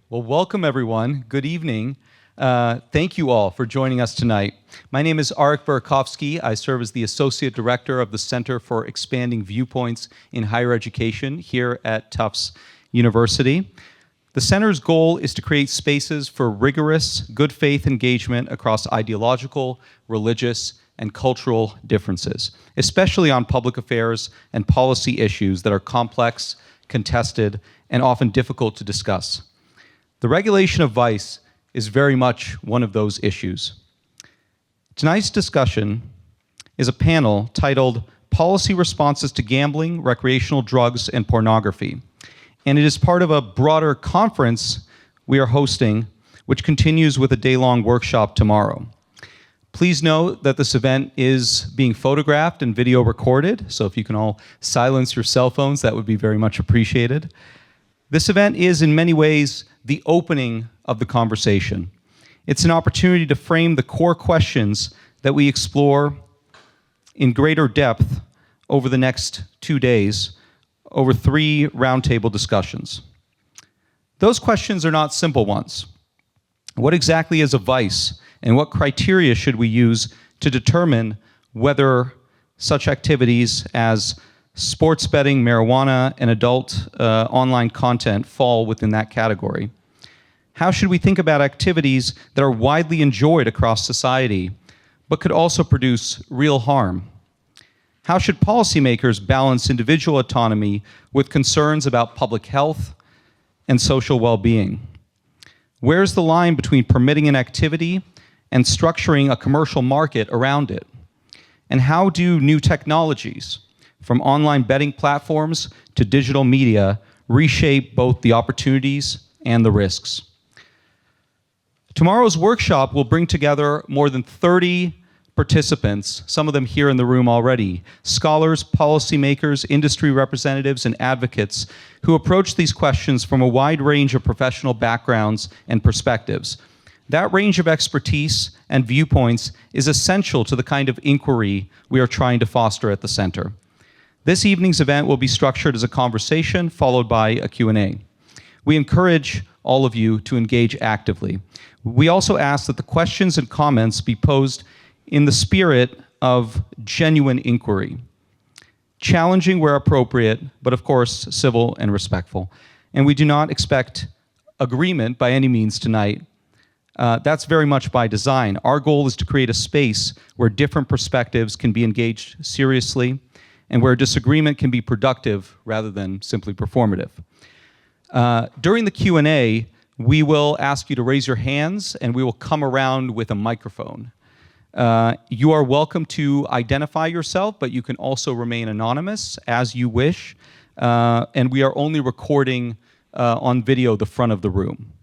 Well, welcome everyone. Good evening. Thank you all for joining us tonight. My name is Arik Burakovsky. I serve as the Associate Director of the Center for Expanding Viewpoints in Higher Education here at Tufts University. The center's goal is to create spaces for rigorous, good faith engagement across ideological, religious, and cultural differences, especially on public affairs and policy issues that are complex, contested, and often difficult to discuss. The regulation of vice is very much one of those issues. Tonight's discussion is a panel titled Policy Responses to Gambling, Recreational Drugs, and Pornography. And it is part of a broader conference we are hosting, which continues with a day-long workshop tomorrow. Please note that this event is being photographed and video recorded, so if you can all silence your cell phones, that would be very much appreciated. This event is, in many ways, the opening of the conversation. It's an opportunity to frame the core questions that we explore in greater depth over the next 2 days, over 3 roundtable discussions. Those questions are not simple ones. What exactly is a vice, and what criteria should we use to determine whether such activities as sports betting, marijuana, and adult online content fall within that category? How should we think about activities that are widely enjoyed across society, but could also produce real harm? How should policymakers balance individual autonomy with concerns about public health and social well-being? Where's the line between permitting an activity and structuring a commercial market around it? And how do new technologies, from online betting platforms to digital media, reshape both the opportunities and the risks? Tomorrow's workshop will bring together more than 30 participants, some of them here in the room already, scholars, policymakers, industry representatives, and advocates who approach these questions from a wide range of professional backgrounds and perspectives. That range of expertise and viewpoints is essential to the kind of inquiry we are trying to foster at the center. This evening's event will be structured as a conversation followed by a Q&A. We encourage all of you to engage actively. We also ask that the questions and comments be posed in the spirit of genuine inquiry, challenging where appropriate, but of course civil and respectful. And we do not expect agreement by any means tonight. That's very much by design. Our goal is to create a space where different perspectives can be engaged seriously and where disagreement can be productive rather than simply performative. During the Q&A, we will ask you to raise your hands and we will come around with a microphone. You are welcome to identify yourself, but you can also remain anonymous as you wish. And we are only recording on video the front of the room.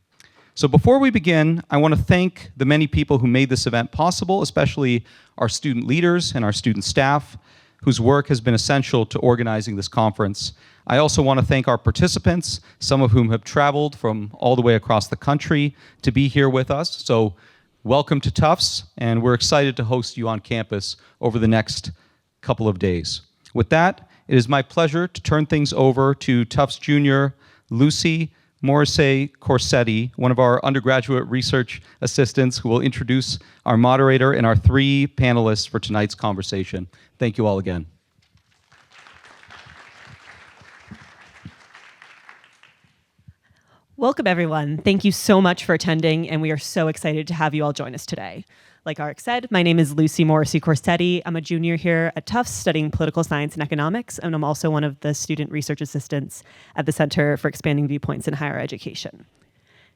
So before we begin, I want to thank the many people who made this event possible, especially our student leaders and our student staff, whose work has been essential to organizing this conference. I also want to thank our participants, some of whom have traveled from all the way across the country to be here with us. So welcome to Tufts, and we're excited to host you on campus over the next couple of days. With that, it is my pleasure to turn things over to Tufts Junior Lucy Morrissey-Corsetti, one of our undergraduate research assistants, who will introduce our moderator and our 3 panelists for tonight's conversation. Thank you all again. Welcome, everyone. Thank you so much for attending, and we are so excited to have you all join us today. Like Arik said, my name is Lucy Morrissey-Corsetti. I'm a junior here at Tufts studying political science and economics, and I'm also one of the student research assistants at the Center for Expanding Viewpoints in Higher Education.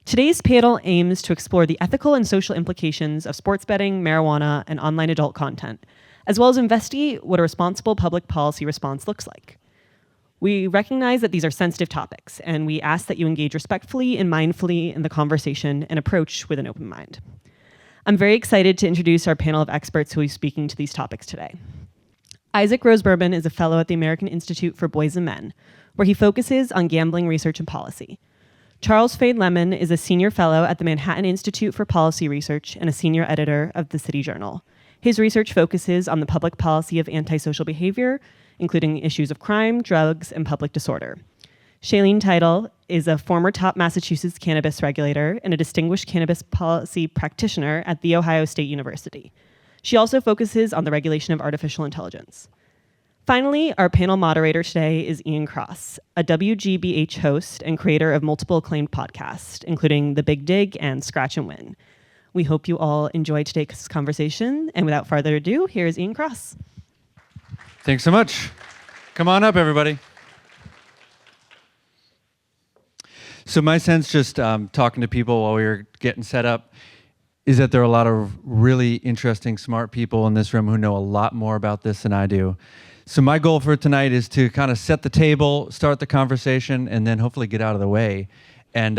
Today's panel aims to explore the ethical and social implications of sports betting, marijuana, and online adult content, as well as investigate what a responsible public policy response looks like. We recognize that these are sensitive topics, and we ask that you engage respectfully and mindfully in the conversation and approach with an open mind. I'm very excited to introduce our panel of experts who will be speaking to these topics today. Isaac Rose-Berman is a fellow at the American Institute for Boys and Men, where he focuses on gambling research and policy. Charles Fain Lehman is a senior fellow at the Manhattan Institute for Policy Research and a senior editor of the City Journal. His research focuses on the public policy of antisocial behavior, including issues of crime, drugs, and public disorder. Shaleen Title is a former top Massachusetts cannabis regulator and a distinguished cannabis policy practitioner at The Ohio State University. She also focuses on the regulation of artificial intelligence. Finally, our panel moderator today is Ian Coss, a WGBH host and creator of multiple acclaimed podcasts, including The Big Dig and Scratch and Win. We hope you all enjoy today's conversation, and without further ado, here's Ian Coss. Thanks so much. Come on up, everybody. So my sense, just talking to people while we were getting set up, is that there are a lot of really interesting, smart people in this room who know a lot more about this than I do. So my goal for tonight is to kind of set the table, start the conversation, and then hopefully get out of the way and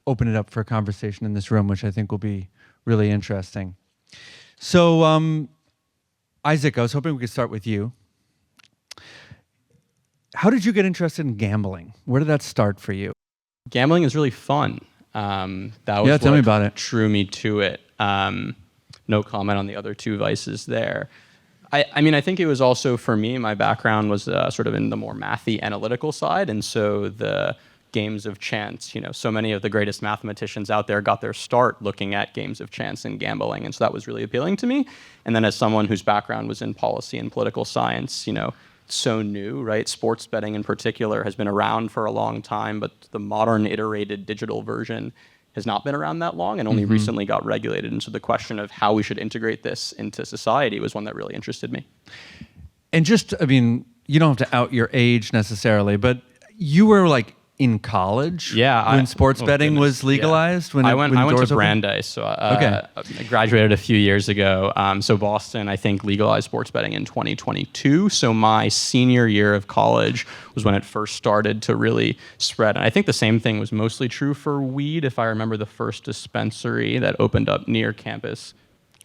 open it up for a conversation in this room, which I think will be really interesting. So Isaac, I was hoping we could start with you. How did you get interested in gambling? Where did that start for you? Gambling is really fun. That was tell me about it. Drew me to it. No comment on the other two vices there. I mean, I think it was also, for me, my background was sort of in the more mathy analytical side, and so the games of chance, so many of the greatest mathematicians out there got their start looking at games of chance and gambling, and so that was really appealing to me. And then as someone whose background was in policy and political science, so new, right? Sports betting in particular has been around for a long time, but the modern iterated digital version has not been around that long and only recently got regulated. And so the question of how we should integrate this into society was one that really interested me. And just, I mean, you don't have to out your age necessarily, but you were like in college when sports betting was legalized? Yeah. I went to Brandeis, so I graduated a few years ago. So Boston, I think, legalized sports betting in 2022. So my senior year of college was when it first started to really spread. And I think the same thing was mostly true for weed, if I remember the first dispensary that opened up near campus.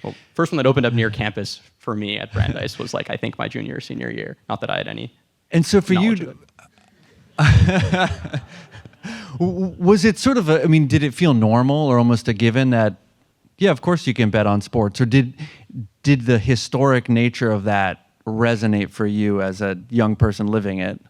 Well, first one that opened up near campus for me at Brandeis was I think my junior or senior year. Not that I had any. And so for you, was it sort of did it feel normal or almost a given that, yeah, of course you can bet on sports? Or did the historic nature of that resonate for you as a young person living it?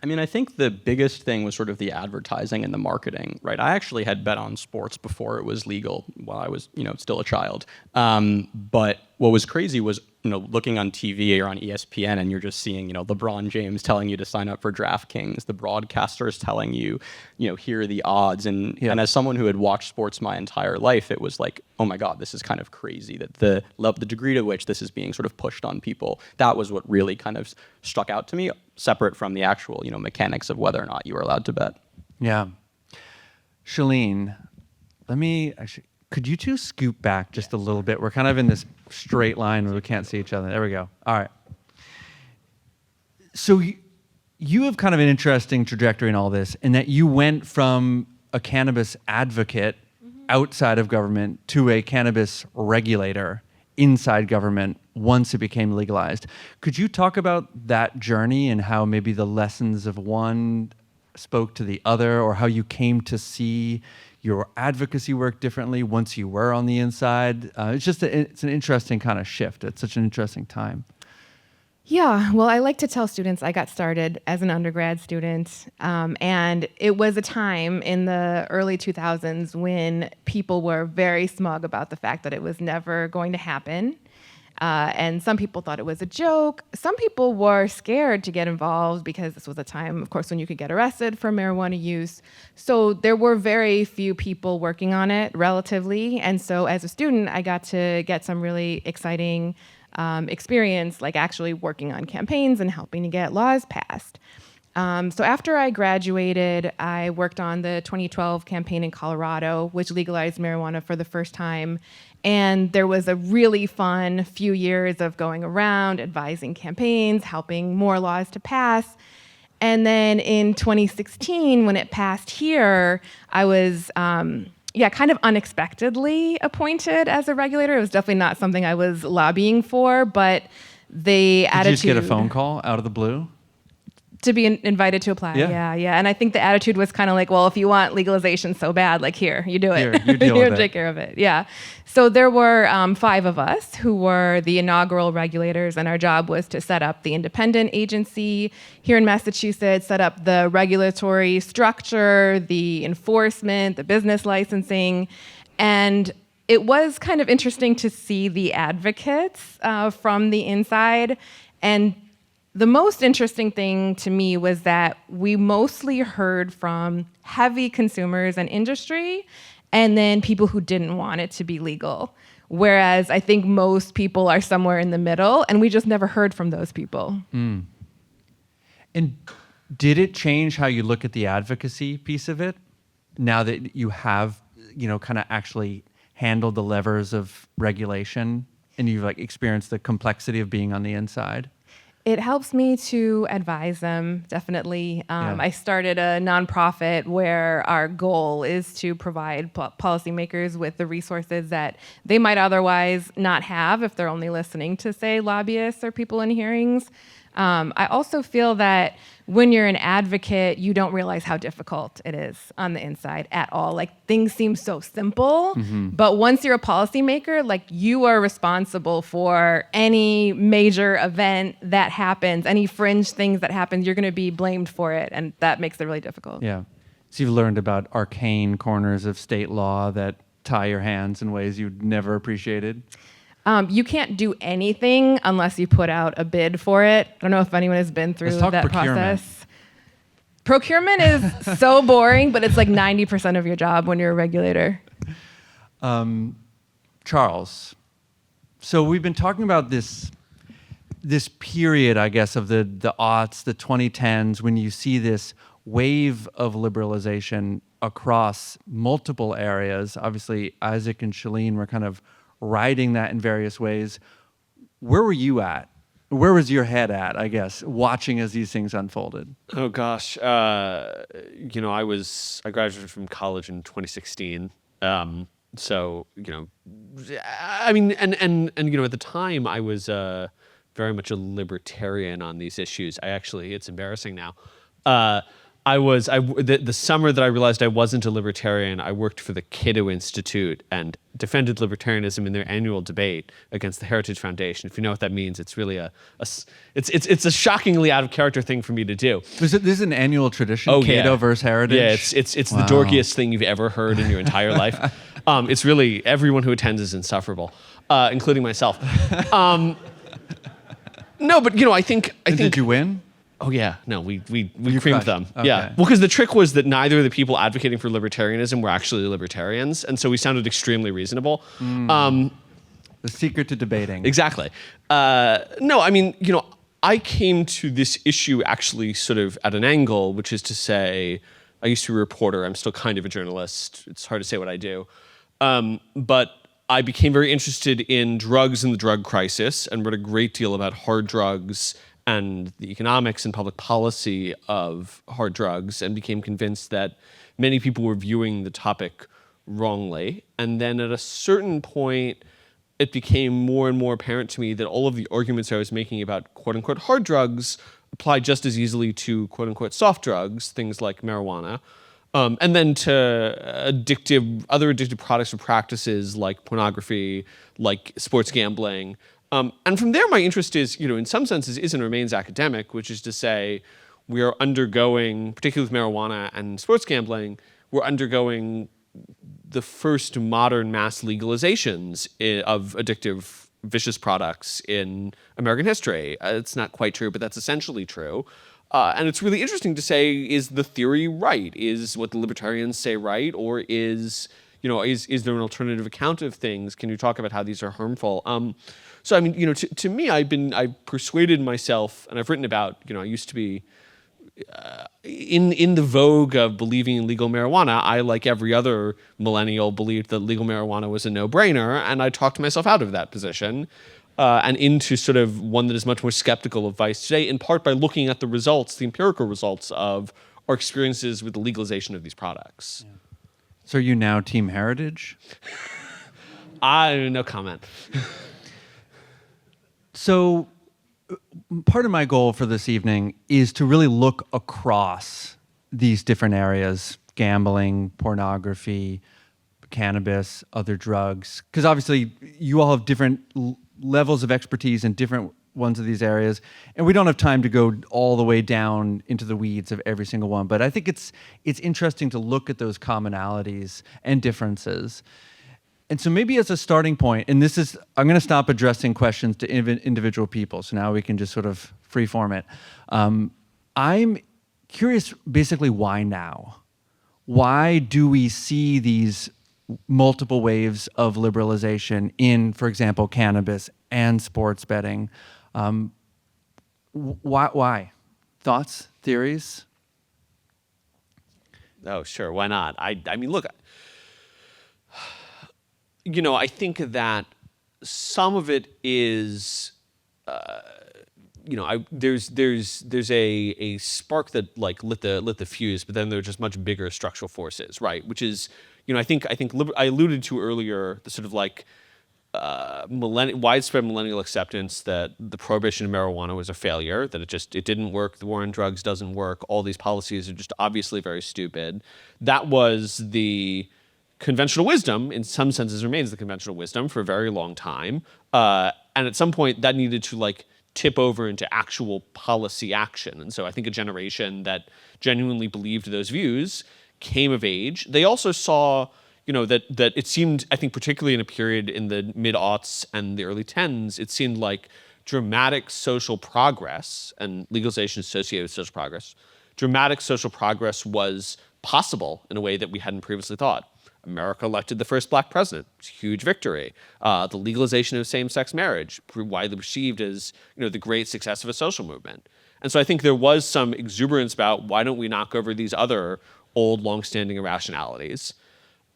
I mean, I think the biggest thing was sort of the advertising and the marketing, right? I actually had bet on sports before it was legal while I was, still a child. But what was crazy was, looking on TV or on ESPN and you're just seeing, LeBron James telling you to sign up for DraftKings, the broadcasters telling you, here are the odds. And as someone who had watched sports my entire life, it was like, oh my God, this is kind of crazy that the degree to which this is being sort of pushed on people. That was what really kind of struck out to me, separate from the actual, mechanics of whether or not you were allowed to bet. Yeah. Shaleen, could you two scoot back just a little bit? We're kind of in this straight line where we can't see each other. There we go. All right. So you have kind of an interesting trajectory in all this, in that you went from a cannabis advocate outside of government to a cannabis regulator inside government once it became legalized. Could you talk about that journey and how maybe the lessons of one spoke to the other, or how you came to see your advocacy work differently once you were on the inside? It's an interesting kind of shift. It's such an interesting time. Yeah, well, I like to tell students I got started as an undergrad student, and it was a time in the early 2000s when people were very smug about the fact that it was never going to happen. And some people thought it was a joke. Some people were scared to get involved because this was a time, of course, when you could get arrested for marijuana use. So there were very few people working on it relatively. And so as a student, I got to get some really exciting experience, like actually working on campaigns and helping to get laws passed. So after I graduated, I worked on the 2012 campaign in Colorado, which legalized marijuana for the first time. And there was a really fun few years of going around, advising campaigns, helping more laws to pass. And then in 2016, when it passed here, I was kind of unexpectedly appointed as a regulator. It was definitely not something I was lobbying for, but the attitude... Did you just get a phone call out of the blue? To be invited to apply. Yeah. Yeah. And I think the attitude was kind of like, well, if you want legalization so bad, like here, you do it. Here, you deal with it. Take care of it. Yeah. So there were 5 of us who were the inaugural regulators, and our job was to set up the independent agency here in Massachusetts, set up the regulatory structure, the enforcement, the business licensing. And it was kind of interesting to see the advocates from the inside. And the most interesting thing to me was that we mostly heard from heavy consumers and industry, and then people who didn't want it to be legal. Whereas I think most people are somewhere in the middle, and we just never heard from those people. And did it change how you look at the advocacy piece of it now that you have, kind of actually handled the levers of regulation and you've like experienced the complexity of being on the inside? It helps me to advise them, definitely. I started a nonprofit where our goal is to provide policymakers with the resources that they might otherwise not have if they're only listening to, say, lobbyists or people in hearings. I also feel that when you're an advocate, you don't realize how difficult it is on the inside at all. Like, things seem so simple, but once you're a policymaker, like, you are responsible for any major event that happens, any fringe things that happen, you're going to be blamed for it, and that makes it really difficult. Yeah. So you've learned about arcane corners of state law that tie your hands in ways you'd never appreciated. You can't do anything unless you put out a bid for it. I don't know if anyone has been through that procurement. process. Procurement is so boring, but it's like 90% of your job when you're a regulator. Charles, so we've been talking about this period, I guess, of the aughts, the 2010s, when you see this wave of liberalization across multiple areas. Obviously, Isaac and Shaleen were kind of riding that in various ways. Where were you at? Where was your head at, I guess, watching as these things unfolded? Oh gosh, I graduated from college in 2016. So I mean, and at the time I was very much a libertarian on these issues. It's embarrassing now. The summer that I realized I wasn't a libertarian, I worked for the Cato Institute and defended libertarianism in their annual debate against the Heritage Foundation. If you know what that means, it's really it's a shockingly out of character thing for me to do. This is an annual tradition. Oh, Cato yeah. versus Heritage. Yeah, it's the dorkiest thing you've ever heard in your entire life. It's really, everyone who attends is insufferable, including myself. No, but I think. Did you win? Oh yeah, no, we creamed crushed. them. Okay. Yeah, well, because the trick was that neither of the people advocating for libertarianism were actually libertarians, and so we sounded extremely reasonable. The secret to debating. Exactly. No, I mean, I came to this issue actually sort of at an angle, which is to say, I used to be a reporter. I'm still kind of a journalist. It's hard to say what I do, but I became very interested in drugs and the drug crisis, and read a great deal about hard drugs and the economics and public policy of hard drugs, and became convinced that many people were viewing the topic wrongly. And then at a certain point, it became more and more apparent to me that all of the arguments I was making about quote-unquote hard drugs apply just as easily to quote-unquote soft drugs, things like marijuana, and then to other addictive products or practices like pornography, like sports gambling. And from there, my interest is, in some senses, is and remains academic, which is to say, we are undergoing, particularly with marijuana and sports gambling, we're undergoing the first modern mass legalizations of addictive, vicious products in American history. It's not quite true, but that's essentially true. And it's really interesting to say, is the theory right? Is what the libertarians say right? Or is there an alternative account of things? Can you talk about how these are harmful? So, I mean, to me, I've persuaded myself, and I've written about, I used to be in the vogue of believing in legal marijuana. I, like every other millennial, believed that legal marijuana was a no-brainer, and I talked myself out of that position and into sort of one that is much more skeptical of vice today, in part by looking at the results, the empirical results of our experiences with the legalization of these products. Yeah. So are you now Team Heritage? No comment. So part of my goal for this evening is to really look across these different areas: gambling, pornography, cannabis, other drugs. Because obviously you all have different levels of expertise in different ones of these areas, and we don't have time to go all the way down into the weeds of every single one. But I think it's interesting to look at those commonalities and differences. And so maybe as a starting point, and this is, I'm going to stop addressing questions to individual people. So now we can just sort of freeform it. I'm curious, basically, why now? Why do we see these multiple waves of liberalization in, for example, cannabis and sports betting? Why? Thoughts, theories? Oh, sure. Why not? I mean, look, I think that some of it is, there's a spark that like lit the fuse, but then there are just much bigger structural forces, right? Which is, I think I alluded to earlier the sort of like widespread millennial acceptance that the prohibition of marijuana was a failure, that it didn't work, the war on drugs doesn't work, all these policies are just obviously very stupid. That was the conventional wisdom, in some senses remains the conventional wisdom for a very long time. And at some point that needed to like tip over into actual policy action. And so I think a generation that genuinely believed those views came of age. They also saw, that it seemed, I think particularly in a period in the mid-aughts and the early 10s, it seemed like dramatic social progress and legalization associated with social progress, dramatic social progress was possible in a way that we hadn't previously thought. America elected the first black president. It's a huge victory. The legalization of same-sex marriage, widely perceived as the great success of a social movement. And so I think there was some exuberance about why don't we knock over these other old, long-standing irrationalities.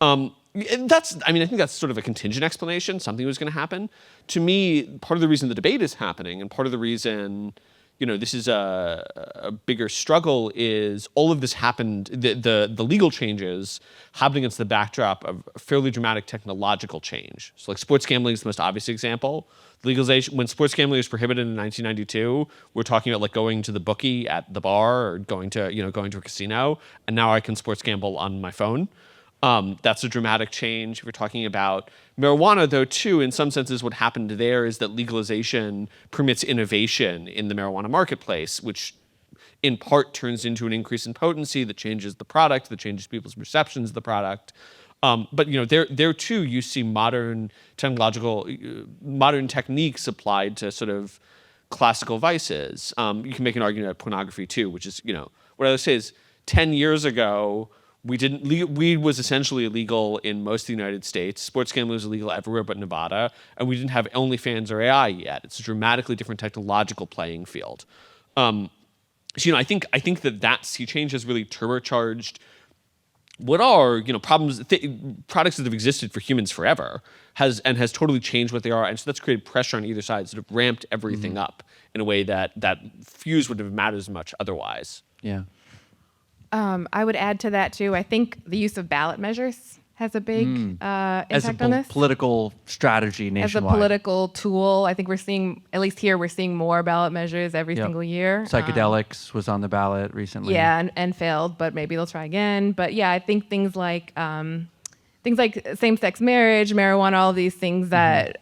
And I think that's sort of a contingent explanation. Something was going to happen. To me, part of the reason the debate is happening, and part of the reason this is a bigger struggle, is all of this happened, the legal changes happened against the backdrop of a fairly dramatic technological change. So like sports gambling is the most obvious example. Legalization, when sports gambling was prohibited in 1992, we're talking about like going to the bookie at the bar or going to a casino, and now I can sports gamble on my phone. That's a dramatic change. If we're talking about marijuana, though, too, in some senses, what happened there is that legalization permits innovation in the marijuana marketplace, which in part turns into an increase in potency that changes the product, that changes people's perceptions of the product. But there too, you see modern techniques applied to sort of classical vices. You can make an argument about pornography too, which is what I would say is 10 years ago, weed was essentially illegal in most of the United States. Sports gambling was illegal everywhere but Nevada, and we didn't have OnlyFans or AI yet. It's a dramatically different technological playing field. So I think that sea change has really turbocharged what are products that have existed for humans forever, has totally changed what they are, and so that's created pressure on either side, sort of ramped everything up in a way that fuse wouldn't have mattered as much otherwise. Yeah. I would add to that too. I think the use of ballot measures has a big impact on this. Political strategy nationwide. As a political tool, I think we're seeing, at least here, we're seeing more ballot measures every single year. Psychedelics was on the ballot recently. Yeah, and failed, but maybe they'll try again. But yeah, I think things like same-sex marriage, marijuana, all these things that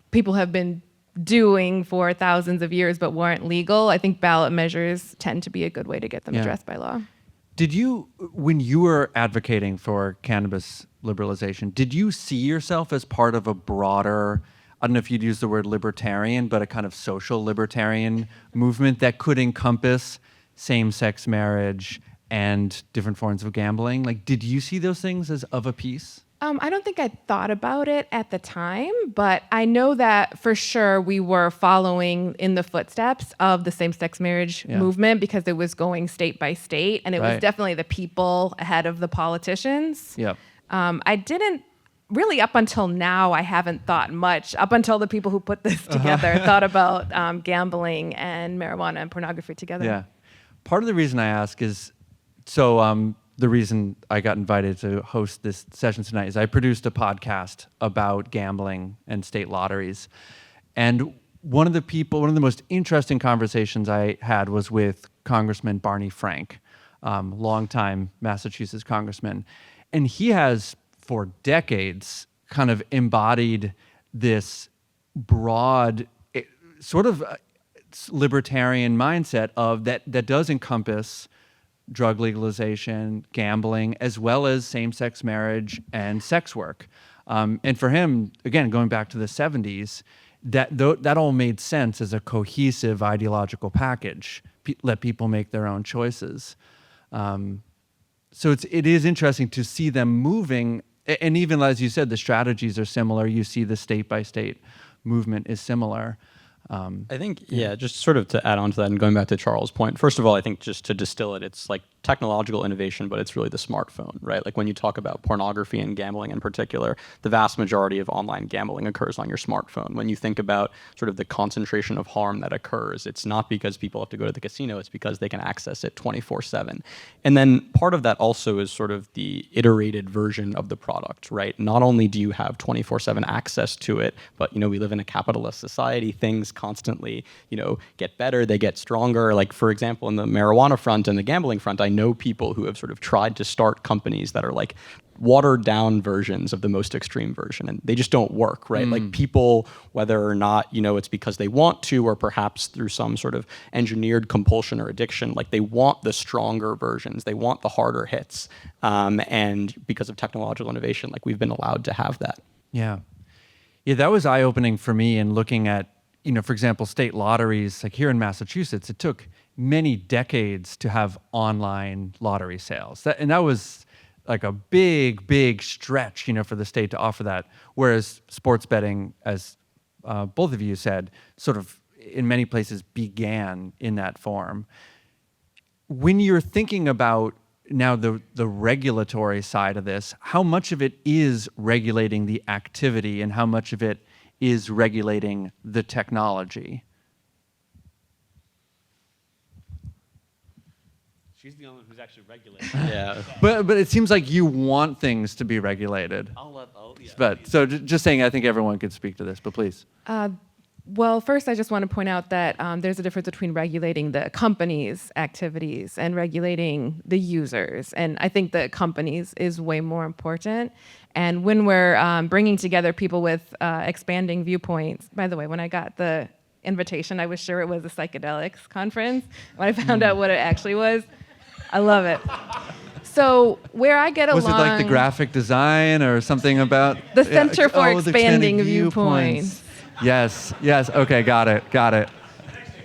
people have been doing for thousands of years but weren't legal. I think ballot measures tend to be a good way to get them addressed by law. Did you, when you were advocating for cannabis liberalization, did you see yourself as part of a broader, I don't know if you'd use the word libertarian, but a kind of social libertarian movement that could encompass same-sex marriage and different forms of gambling? Like, did you see those things as of a piece? I don't think I thought about it at the time, but I know that for sure we were following in the footsteps of the same-sex marriage movement because it was going state by state, and it was definitely the people ahead of the politicians. Yep. I didn't really, up until now, I haven't thought much, up until the people who put this together thought about gambling and marijuana and pornography together. Yeah. Part of the reason I ask is, the reason I got invited to host this session tonight is I produced a podcast about gambling and state lotteries. And one of the most interesting conversations I had was with Congressman Barney Frank, longtime Massachusetts congressman. And he has, for decades, kind of embodied this broad, sort of libertarian mindset of that does encompass drug legalization, gambling, as well as same-sex marriage and sex work. And for him, again, going back to the 70s, that all made sense as a cohesive ideological package. Let people make their own choices. So it is interesting to see them moving, and even as you said, the strategies are similar. You see the state-by-state movement is similar. I think, just sort of to add on to that and going back to Charles' point, first of all, I think just to distill it, it's like technological innovation, but it's really the smartphone, right? Like when you talk about pornography and gambling in particular, the vast majority of online gambling occurs on your smartphone. When you think about sort of the concentration of harm that occurs, it's not because people have to go to the casino, it's because they can access it 24/7. And then part of that also is sort of the iterated version of the product, right? Not only do you have 24/7 access to it, but we live in a capitalist society, things constantly, get better, they get stronger. Like for example, in the marijuana front and the gambling front, I know people who have sort of tried to start companies that are like watered down versions of the most extreme version, and they just don't work, right? Like people, whether or not, it's because they want to, or perhaps through some sort of engineered compulsion or addiction, like they want the stronger versions, they want the harder hits. And because of technological innovation, like we've been allowed to have that. Yeah, that was eye-opening for me in looking at, for example, state lotteries. Like here in Massachusetts, it took many decades to have online lottery sales. That was like a big stretch, for the state to offer that. Whereas sports betting, as both of you said, sort of in many places began in that form. When you're thinking about now the regulatory side of this, how much of it is regulating the activity and how much of it is regulating the technology? She's the only one who's actually regulating. Yeah. But it seems like you want things to be regulated. But so just saying, I think everyone could speak to this, but please. Well, first, I just want to point out that there's a difference between regulating the company's activities and regulating the users. And I think the companies is way more important. And when we're bringing together people with expanding viewpoints, by the way, when I got the invitation, I was sure it was a psychedelics conference. When I found out what it actually was, I love it. So where I get along... Was it like the graphic design or something about... The Center for the Expanding Viewpoints. Yes. Okay, got it.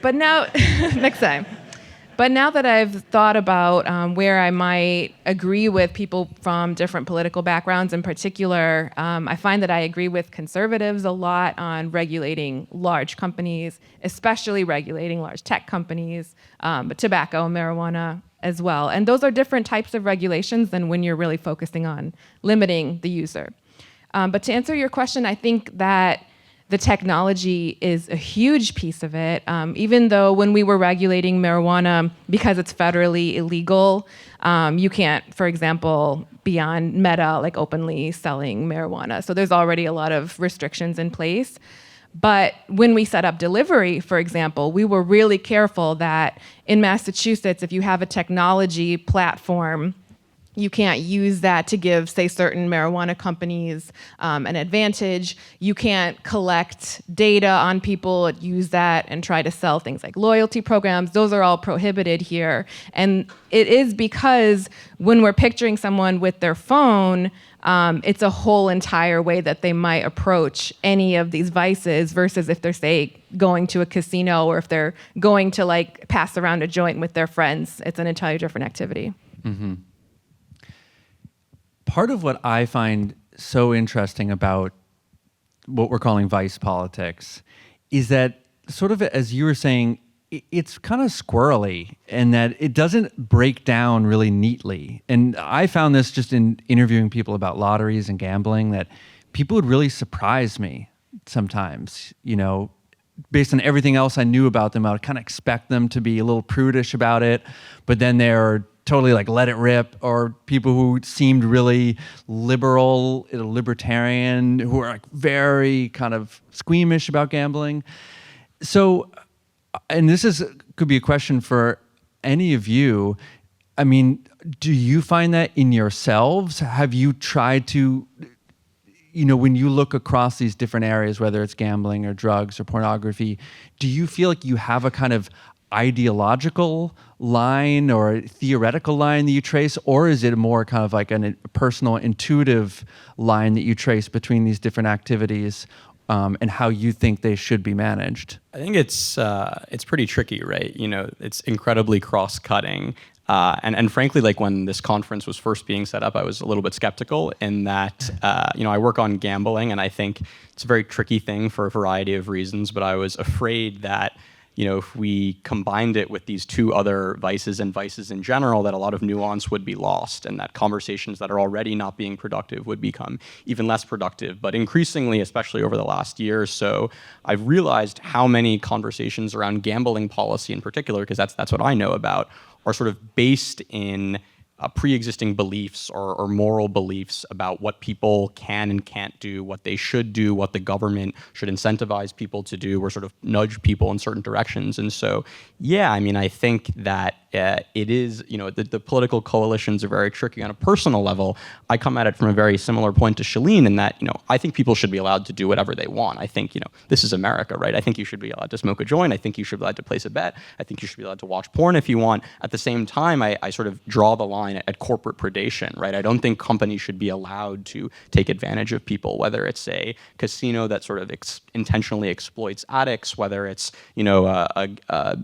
But now, next time. But now that I've thought about where I might agree with people from different political backgrounds in particular, I find that I agree with conservatives a lot on regulating large companies, especially regulating large tech companies, but tobacco and marijuana as well. And those are different types of regulations than when you're really focusing on limiting the user. But to answer your question, I think that the technology is a huge piece of it. Even though when we were regulating marijuana, because it's federally illegal, you can't, for example, be on Meta, like openly selling marijuana. So there's already a lot of restrictions in place. But when we set up delivery, for example, we were really careful that in Massachusetts, if you have a technology platform, you can't use that to give, say, certain marijuana companies an advantage. You can't collect data on people, use that, and try to sell things like loyalty programs. Those are all prohibited here. And it is because when we're picturing someone with their phone, it's a whole entire way that they might approach any of these vices versus if they're, say, going to a casino or if they're going to, like, pass around a joint with their friends. It's an entirely different activity. Mm-hmm. Part of what I find so interesting about what we're calling vice politics is that, sort of as you were saying, it's kind of squirrely and that it doesn't break down really neatly. And I found this just in interviewing people about lotteries and gambling, that people would really surprise me sometimes, based on everything else I knew about them. I would kind of expect them to be a little prudish about it, but then they're totally like let it rip, or people who seemed really liberal, libertarian, who are like very kind of squeamish about gambling. So, and could be a question for any of you. I mean, do you find that in yourselves? Have you tried to, when you look across these different areas, whether it's gambling or drugs or pornography, do you feel like you have a kind of ideological line or theoretical line that you trace, or is it more kind of like a personal, intuitive line that you trace between these different activities and how you think they should be managed? I think it's pretty tricky, right? It's incredibly cross-cutting. And frankly, like when this conference was first being set up, I was a little bit skeptical in that, I work on gambling, and I think it's a very tricky thing for a variety of reasons, but I was afraid that, if we combined it with these two other vices and vices in general, that a lot of nuance would be lost and that conversations that are already not being productive would become even less productive. But increasingly, especially over the last year or so, I've realized how many conversations around gambling policy in particular, because that's what I know about, are sort of based in pre-existing beliefs or moral beliefs about what people can and can't do, what they should do, what the government should incentivize people to do, or sort of nudge people in certain directions. And so, yeah, I mean, I think that it is, the political coalitions are very tricky on a personal level. I come at it from a very similar point to Shaleen in that, I think people should be allowed to do whatever they want. I think, this is America, right? I think you should be allowed to smoke a joint. I think you should be allowed to place a bet. I think you should be allowed to watch porn if you want. At the same time, I sort of draw the line at corporate predation, right? I don't think companies should be allowed to take advantage of people, whether it's a casino that sort of intentionally exploits addicts, whether it's, a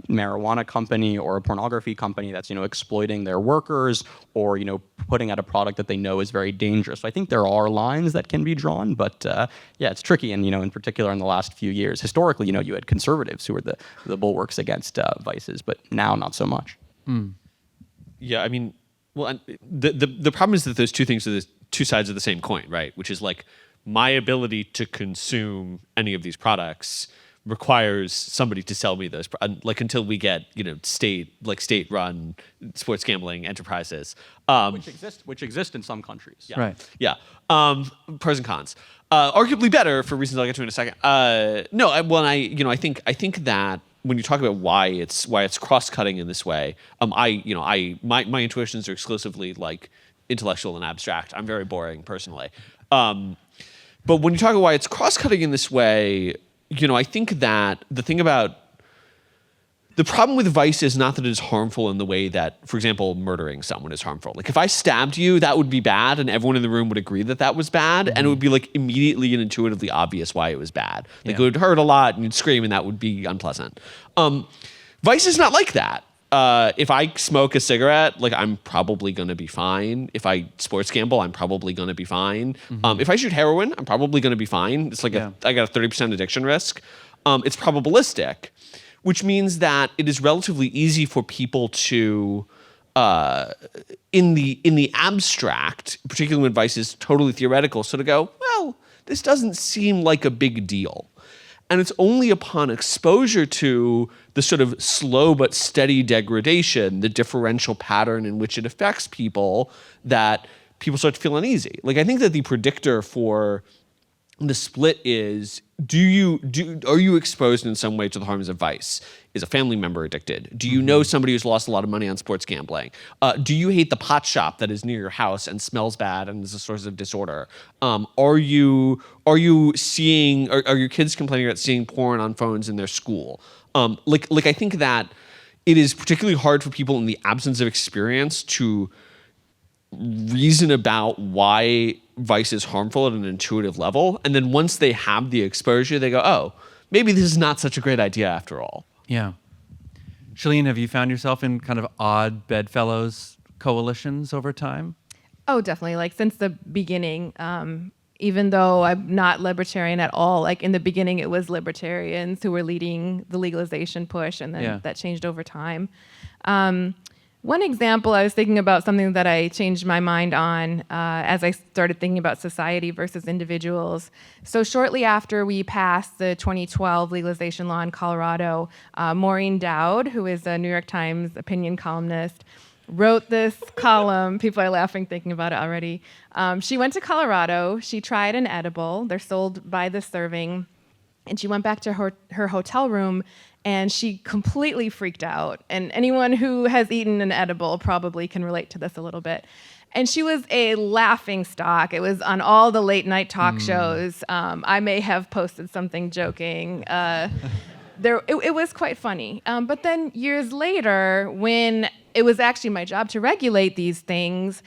marijuana company or a pornography company that's, exploiting their workers or, putting out a product that they know is very dangerous. So I think there are lines that can be drawn, but yeah, it's tricky. And, in particular in the last few years, historically, you had conservatives who were the bulwarks against vices, but now not so much. Yeah, I mean, well, and the problem is that those two things are the two sides of the same coin, right? Which is like my ability to consume any of these products requires somebody to sell me those, like until we get state-run sports gambling enterprises, which exist in some countries. Yeah. Right. Yeah. Pros and cons. Arguably better for reasons I'll get to in a second. I think that when you talk about why it's cross-cutting in this way, my intuitions are exclusively like intellectual and abstract. I'm very boring personally. But when you talk about why it's cross-cutting in this way, I think that the problem with vice is not that it is harmful in the way that, for example, murdering someone is harmful. Like if I stabbed you, that would be bad, and everyone in the room would agree that that was bad, and it would be like immediately and intuitively obvious why it was bad. Like it would hurt a lot, and you'd scream, and that would be unpleasant. Vice is not like that. If I smoke a cigarette, like I'm probably going to be fine. If I sports gamble, I'm probably going to be fine. If I shoot heroin, I'm probably going to be fine. It's like I got a 30% addiction risk. It's probabilistic, which means that it is relatively easy for people to, in the abstract, particularly when vice is totally theoretical, so to go, well, this doesn't seem like a big deal. And it's only upon exposure to the sort of slow but steady degradation, the differential pattern in which it affects people, that people start to feel uneasy. Like I think that the predictor for the split is, are you exposed in some way to the harms of vice? Is a family member addicted? Do you know somebody who's lost a lot of money on sports gambling? Do you hate the pot shop that is near your house and smells bad and is a source of disorder? Are your kids complaining about seeing porn on phones in their school? I think that it is particularly hard for people in the absence of experience to reason about why vice is harmful at an intuitive level. And then once they have the exposure, they go, oh, maybe this is not such a great idea after all. Yeah. Shaleen, have you found yourself in kind of odd bedfellows coalitions over time? Oh, definitely. Like since the beginning, even though I'm not libertarian at all, like in the beginning it was libertarians who were leading the legalization push, and then that changed over time. One example, I was thinking about something that I changed my mind on as I started thinking about society versus individuals. So shortly after we passed the 2012 legalization law in Colorado, Maureen Dowd, who is a New York Times opinion columnist, wrote this column. People are laughing thinking about it already. She went to Colorado. She tried an edible. They're sold by the serving. And she went back to her hotel room, and she completely freaked out. And anyone who has eaten an edible probably can relate to this a little bit. And she was a laughing stock. It was on all the late night talk shows. I may have posted something joking. It was quite funny. But then years later, when it was actually my job to regulate these things,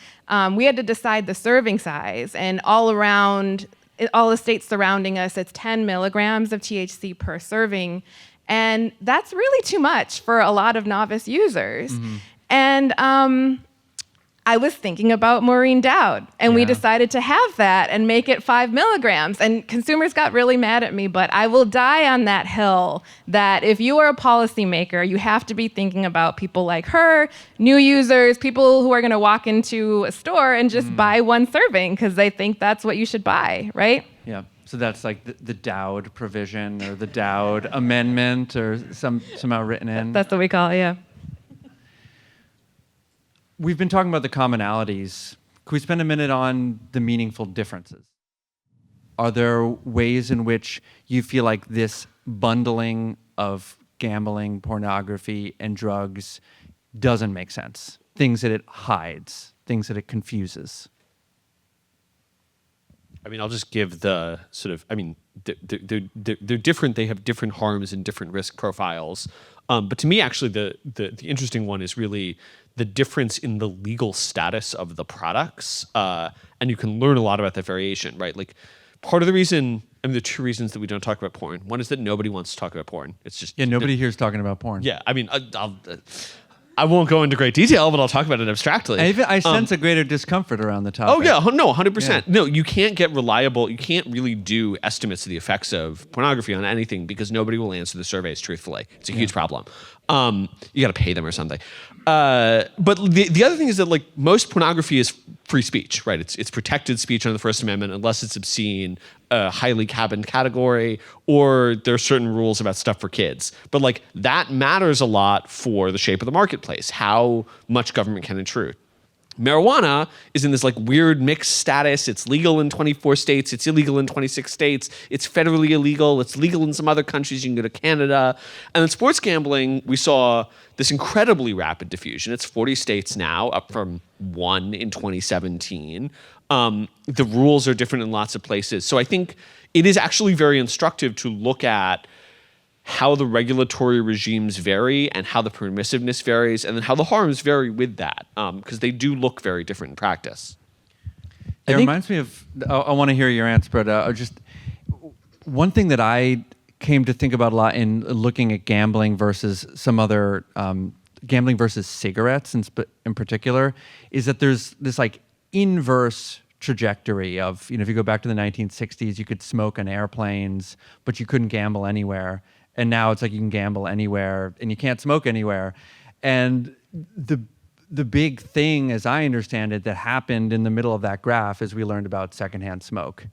we had to decide the serving size. And all the states surrounding us, it's 10 milligrams of THC per serving. And that's really too much for a lot of novice users. And I was thinking about Maureen Dowd, and we decided to have that and make it 5 milligrams. And consumers got really mad at me, but I will die on that hill that if you are a policymaker, you have to be thinking about people like her, new users, people who are going to walk into a store and just buy one serving because they think that's what you should buy, right? Yeah. So that's like the Dowd provision or the Dowd amendment or somehow written in. That's what we call it, yeah. We've been talking about the commonalities. Could we spend a minute on the meaningful differences? Are there ways in which you feel like this bundling of gambling, pornography, and drugs doesn't make sense? Things that it hides, things that it confuses? I mean, I'll just give the sort of, I mean, they're different. They have different harms and different risk profiles. But to me, actually, the interesting one is really the difference in the legal status of the products. And you can learn a lot about that variation, right? Like part of the reason, I mean, the two reasons that we don't talk about porn. One is that nobody wants to talk about porn. It's just... Yeah, nobody here's talking about porn. Yeah, I mean, I won't go into great detail, but I'll talk about it abstractly. I sense a greater discomfort around the topic. Oh yeah, no, 100%. Yeah. No, you can't get reliable, you can't really do estimates of the effects of pornography on anything because nobody will answer the surveys truthfully. It's a huge problem. You got to pay them or something. But the other thing is that like most pornography is free speech, right? It's protected speech under the First Amendment unless it's obscene, highly cabined category, or there are certain rules about stuff for kids. But like that matters a lot for the shape of the marketplace, how much government can intrude. Marijuana is in this like weird mixed status. It's legal in 24 states. It's illegal in 26 states. It's federally illegal. It's legal in some other countries. You can go to Canada. And in sports gambling, we saw this incredibly rapid diffusion. It's 40 states now, up from 1 in 2017. The rules are different in lots of places. So I think it is actually very instructive to look at how the regulatory regimes vary and how the permissiveness varies and then how the harms vary with that, because they do look very different in practice. It reminds me of, I want to hear your answer, but just one thing that I came to think about a lot in looking at gambling versus some other, gambling versus cigarettes in particular, is that there's this like inverse trajectory of, if you go back to the 1960s, you could smoke on airplanes, but you couldn't gamble anywhere. And now it's like you can gamble anywhere and you can't smoke anywhere. And the big thing, as I understand it, that happened in the middle of that graph is we learned about secondhand smoke.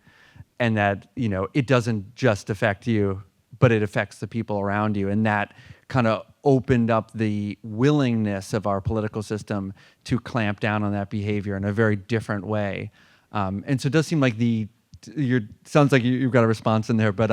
And that, it doesn't just affect you, but it affects the people around you. And that kind of opened up the willingness of our political system to clamp down on that behavior in a very different way. And so it does seem like sounds like you've got a response in there, but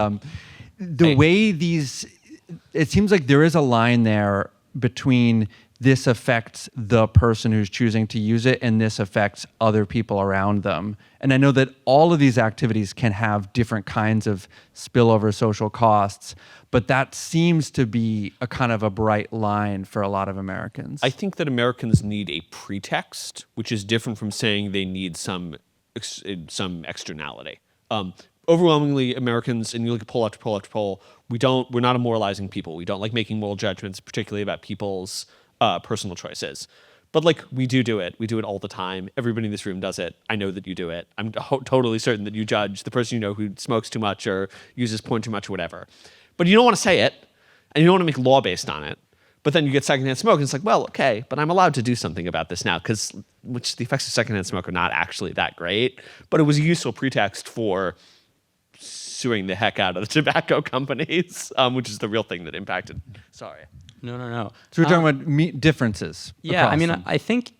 way it seems like there is a line there between this affects the person who's choosing to use it and this affects other people around them. And I know that all of these activities can have different kinds of spillover social costs, but that seems to be a kind of a bright line for a lot of Americans. I think that Americans need a pretext, which is different from saying they need some externality. Overwhelmingly, Americans, and you look at poll after poll after poll, we're not a moralizing people. We don't like making moral judgments, particularly about people's personal choices. But like we do it. We do it all the time. Everybody in this room does it. I know that you do it. I'm totally certain that you judge the person who smokes too much or uses porn too much or whatever. But you don't want to say it, and you don't want to make law based on it. But then you get secondhand smoke, and it's like, well, okay, but I'm allowed to do something about this now, which the effects of secondhand smoke are not actually that great. But it was a useful pretext for suing the heck out of the tobacco companies, which is the real thing that impacted. Sorry. No. So we're talking about differences. Yeah, I mean, them. I think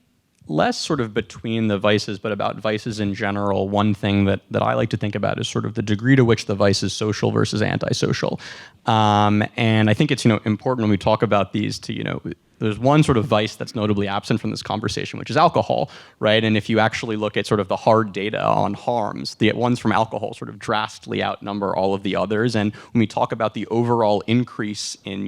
less sort of between the vices, but about vices in general, one thing that I like to think about is sort of the degree to which the vice is social versus antisocial. And I think it's, important when we talk about these to, there's one sort of vice that's notably absent from this conversation, which is alcohol, right? And if you actually look at sort of the hard data on harms, the ones from alcohol sort of drastically outnumber all of the others. And when we talk about the overall increase in,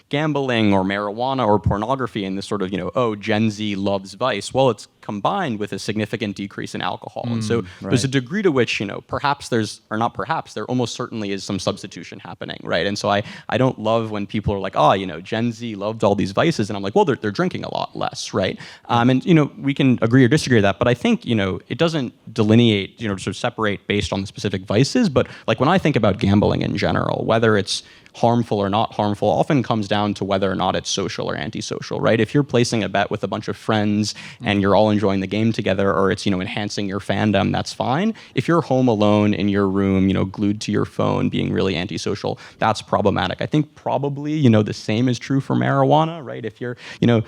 gambling or marijuana or pornography and this sort of, Gen Z loves vice, well, it's combined with a significant decrease in alcohol. And so there's a degree to which, perhaps there almost certainly is some substitution happening, right? And so I don't love when people are like, Gen Z loved all these vices. And I'm like, well, they're drinking a lot less, right? And, we can agree or disagree with that. But I think, it doesn't delineate, sort of separate based on the specific vices. But like when I think about gambling in general, whether it's harmful or not harmful often comes down to whether or not it's social or antisocial, right? If you're placing a bet with a bunch of friends and you're all enjoying the game together, or it's, enhancing your fandom, that's fine. If you're home alone in your room, glued to your phone, being really antisocial, that's problematic. I think probably, the same is true for marijuana, right? If you're,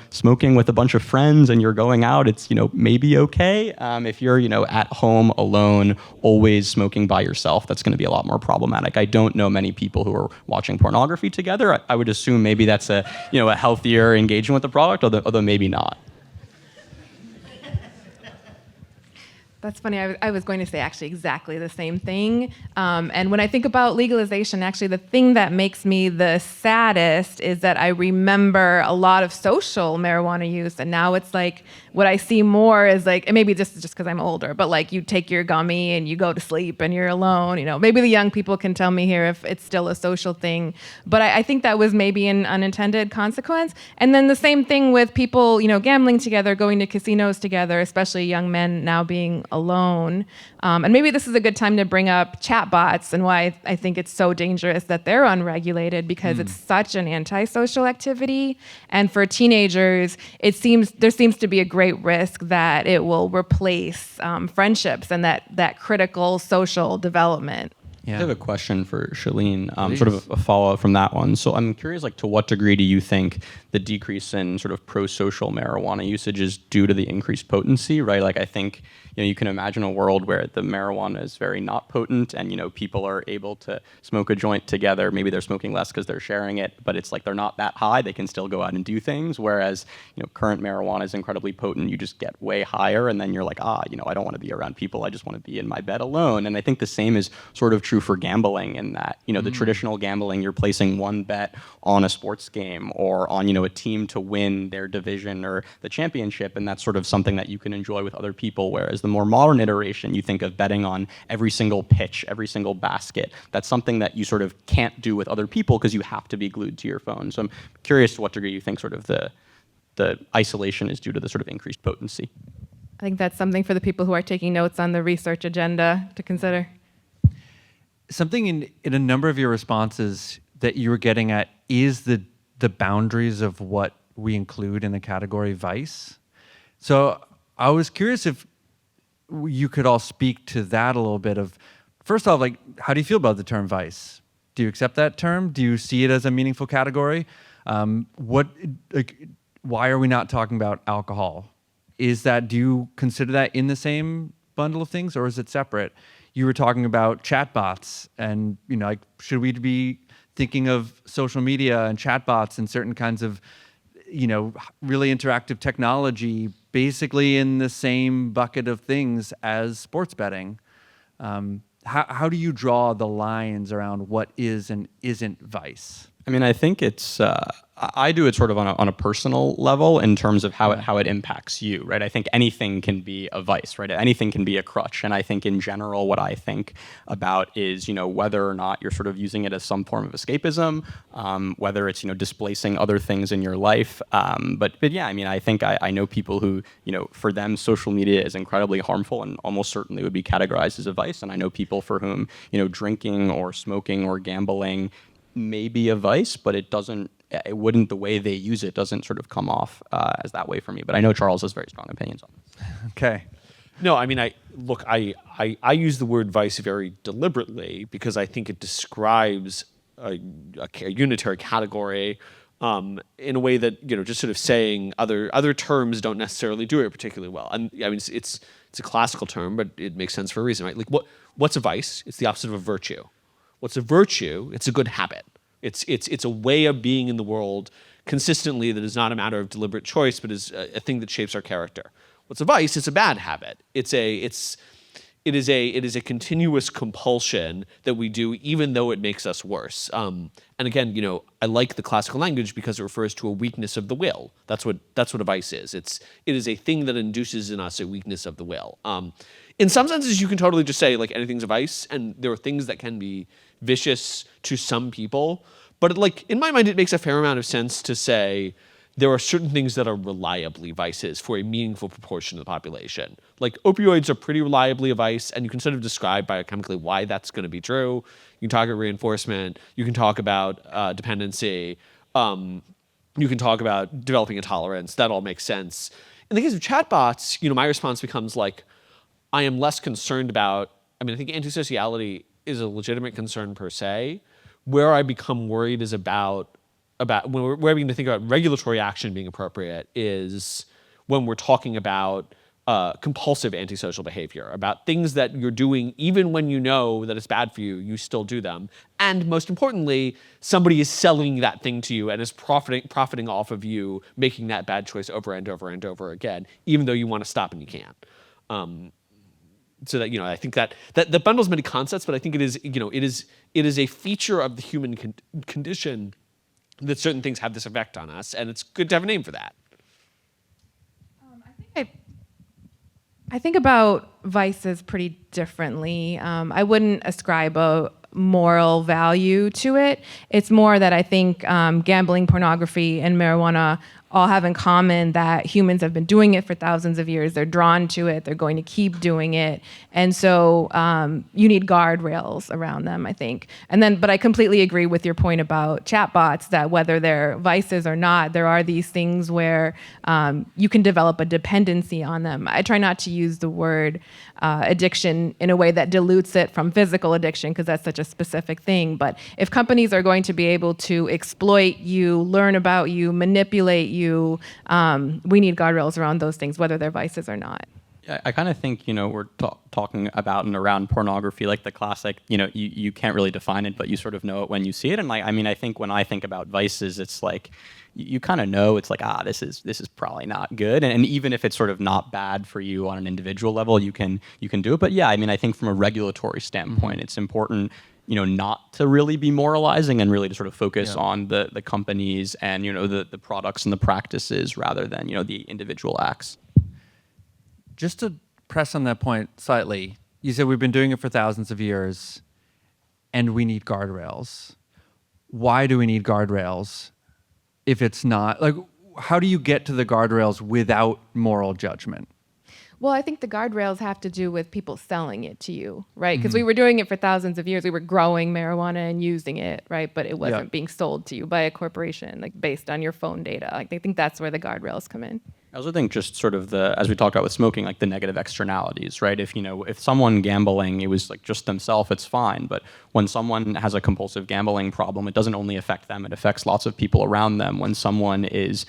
smoking with a bunch of friends and you're going out, it's, maybe okay. If you're, at home alone, always smoking by yourself, that's going to be a lot more problematic. I don't know many people who are watching pornography together. I would assume maybe that's a healthier engagement with the product, although maybe not. That's funny. I was going to say actually exactly the same thing. And when I think about legalization, actually the thing that makes me the saddest is that I remember a lot of social marijuana use, and now it's like what I see more is like, and maybe this is just because I'm older, but like you take your gummy and you go to sleep and you're alone. Maybe the young people can tell me here if it's still a social thing. But I think that was maybe an unintended consequence. And then the same thing with people, gambling together, going to casinos together, especially young men now being alone. And maybe this is a good time to bring up chatbots and why I think it's so dangerous that they're unregulated, because it's such an antisocial activity. And for teenagers, there seems to be a great risk that it will replace friendships and that critical social development. I have a question for Shaleen, sort of a follow-up from that one. So I'm curious, to what degree do you think the decrease in sort of pro-social marijuana usage is due to the increased potency, right? I think, you can imagine a world where the marijuana is very not potent and, people are able to smoke a joint together. Maybe they're smoking less because they're sharing it, but it's like they're not that high. They can still go out and do things. Whereas, current marijuana is incredibly potent. You just get way higher and then you're like, I don't want to be around people. I just want to be in my bed alone. And I think the same is sort of true for gambling in that, the traditional gambling, you're placing one bet on a sports game or on, a team to win their division or the championship. And that's sort of something that you can enjoy with other people. Whereas the more modern iteration, you think of betting on every single pitch, every single basket. That's something that you sort of can't do with other people because you have to be glued to your phone. So I'm curious to what degree you think sort of the isolation is due to the sort of increased potency. I think that's something for the people who are taking notes on the research agenda to consider. Something in a number of your responses that you were getting at is the boundaries of what we include in the category vice. So I was curious if you could all speak to that a little bit of, first off, how do you feel about the term vice? Do you accept that term? Do you see it as a meaningful category? Why are we not talking about alcohol? Do you consider that in the same bundle of things, or is it separate? You were talking about chatbots and, should we be thinking of social media and chatbots and certain kinds of, really interactive technology basically in the same bucket of things as sports betting? How do you draw the lines around what is and isn't vice? I mean, I think it's, I do it sort of on a personal level in terms of how it impacts you, right? I think anything can be a vice, right? Anything can be a crutch. And I think in general, what I think about is, whether or not you're sort of using it as some form of escapism, whether it's, displacing other things in your life. But yeah, I mean, I think I know people who, for them, social media is incredibly harmful and almost certainly would be categorized as a vice. And I know people for whom, drinking or smoking or gambling may be a vice, but it wouldn't, the way they use it doesn't sort of come off as that way for me. But I know Charles has very strong opinions on this. Okay. No, I mean, I use the word vice very deliberately because I think it describes a unitary category in a way that just sort of saying other terms don't necessarily do it particularly well. And I mean, it's a classical term, but it makes sense for a reason, right? Like what's a vice? It's the opposite of a virtue. What's a virtue? It's a good habit. It's a way of being in the world consistently that is not a matter of deliberate choice, but is a thing that shapes our character. What's a vice? It's a bad habit. It is a continuous compulsion that we do even though it makes us worse. And again, I like the classical language because it refers to a weakness of the will. That's what a vice is. It is a thing that induces in us a weakness of the will. In some senses, you can totally just say like anything's a vice, and there are things that can be vicious to some people. But in my mind, it makes a fair amount of sense to say there are certain things that are reliably vices for a meaningful proportion of the population. Like opioids are pretty reliably a vice, and you can sort of describe biochemically why that's going to be true. You can talk about reinforcement. You can talk about dependency. You can talk about developing a tolerance. That all makes sense. In the case of chatbots, my response becomes like, I am less concerned about, I think antisociality is a legitimate concern per se. Where I become worried is about where I begin to think about regulatory action being appropriate is when we're talking about compulsive antisocial behavior, about things that you're doing even when you know that it's bad for you, you still do them. And most importantly, somebody is selling that thing to you and is profiting off of you making that bad choice over and over and over again, even though you want to stop and you can't. So that I think that bundles many concepts, but I think it is a feature of the human condition that certain things have this effect on us, and it's good to have a name for that. I think about vices pretty differently. I wouldn't ascribe a moral value to it. It's more that I think gambling, pornography, and marijuana all have in common that humans have been doing it for thousands of years. They're drawn to it. They're going to keep doing it. And so you need guardrails around them, I think. But I completely agree with your point about chatbots, that whether they're vices or not, there are these things where you can develop a dependency on them. I try not to use the word addiction in a way that dilutes it from physical addiction, because that's such a specific thing. But if companies are going to be able to exploit you, learn about you, manipulate you, we need guardrails around those things, whether they're vices or not. I kind of think, we're talking about and around pornography, like the classic, you can't really define it, but you sort of know it when you see it. And I think when I think about vices, it's like, you kind of know it's like, this is probably not good. And even if it's sort of not bad for you on an individual level, you can do it. But yeah, I think from a regulatory standpoint, it's important, not to really be moralizing and really to sort of focus on the companies and, the products and the practices rather than, the individual acts. Just to press on that point slightly, you said we've been doing it for thousands of years and we need guardrails. Why do we need guardrails if it's not, how do you get to the guardrails without moral judgment? Well, I think the guardrails have to do with people selling it to you, right? Because we were doing it for thousands of years. We were growing marijuana and using it, right? But it wasn't being sold to you by a corporation, based on your phone data. I think that's where the guardrails come in. I also think just sort of as we talked about with smoking, the negative externalities, right? If someone gambling, it was just themselves, it's fine. But when someone has a compulsive gambling problem, it doesn't only affect them, it affects lots of people around them. When someone is,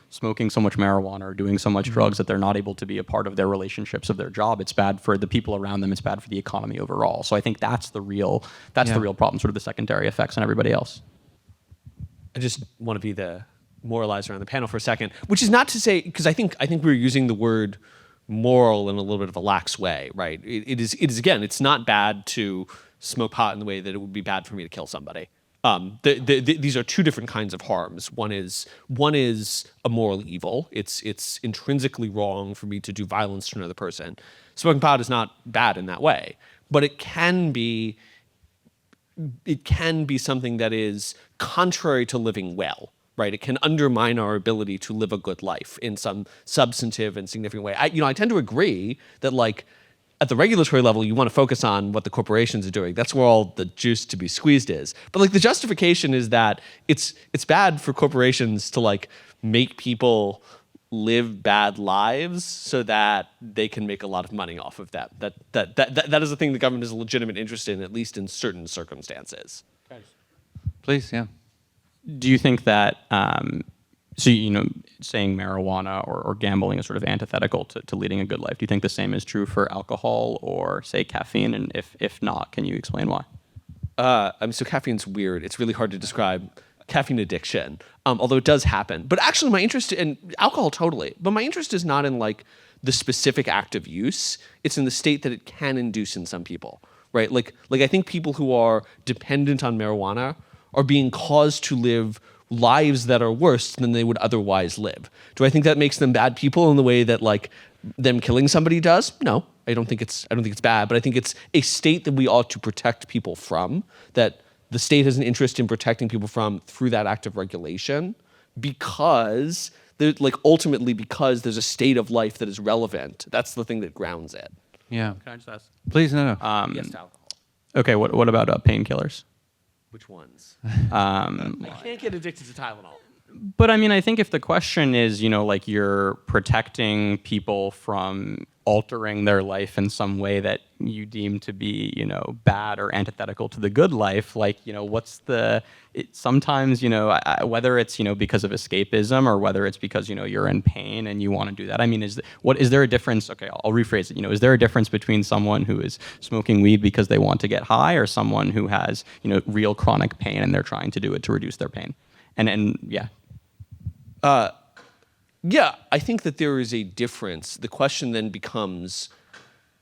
smoking so much marijuana or doing so much drugs that they're not able to be a part of their relationships of their job, it's bad for the people around them, it's bad for the economy overall. So I think that's the real problem, sort of the secondary effects on everybody else. I just want to be the moralizer on the panel for a second, which is not to say, because I think we're using the word moral in a little bit of a lax way, right? It is again, it's not bad to smoke pot in the way that it would be bad for me to kill somebody. These are two different kinds of harms. One is a moral evil. It's intrinsically wrong for me to do violence to another person. Smoking pot is not bad in that way, but it can be something that is contrary to living well. Right, it can undermine our ability to live a good life in some substantive and significant way. I tend to agree that, at the regulatory level, you want to focus on what the corporations are doing. That's where all the juice to be squeezed is. But the justification is that it's bad for corporations to make people live bad lives so that they can make a lot of money off of that. That is a thing the government has a legitimate interest in, at least in certain circumstances. Please, yeah. do you think that so saying marijuana or gambling is sort of antithetical to leading a good life? Do you think the same is true for alcohol or say caffeine? And if not, can you explain why? So caffeine's weird. It's really hard to describe caffeine addiction, although it does happen. But actually, my interest in alcohol totally. But my interest is not in like the specific act of use. It's in the state that it can induce in some people, right? Like I think people who are dependent on marijuana are being caused to live lives that are worse than they would otherwise live. Do I think that makes them bad people in the way that like them killing somebody does? No, I don't think it's bad, but I think it's a state that we ought to protect people from, that the state has an interest in protecting people from through that act of regulation, because ultimately because there's a state of life that is relevant. That's the thing that grounds it. Yeah. Can I just ask? Please, no. Yes to alcohol. Okay, what about painkillers? Which ones? Um, I can't get addicted to Tylenol. But I mean, I think if the question is, like you're protecting people from altering their life in some way that you deem to be, bad or antithetical to the good life, like, sometimes, whether it's, because of escapism or whether it's because, you're in pain and you want to do that. I mean, is there a difference? Okay, I'll rephrase it. Is there a difference between someone who is smoking weed because they want to get high or someone who has, real chronic pain and they're trying to do it to reduce their pain? And yeah. Yeah, I think that there is a difference. The question then becomes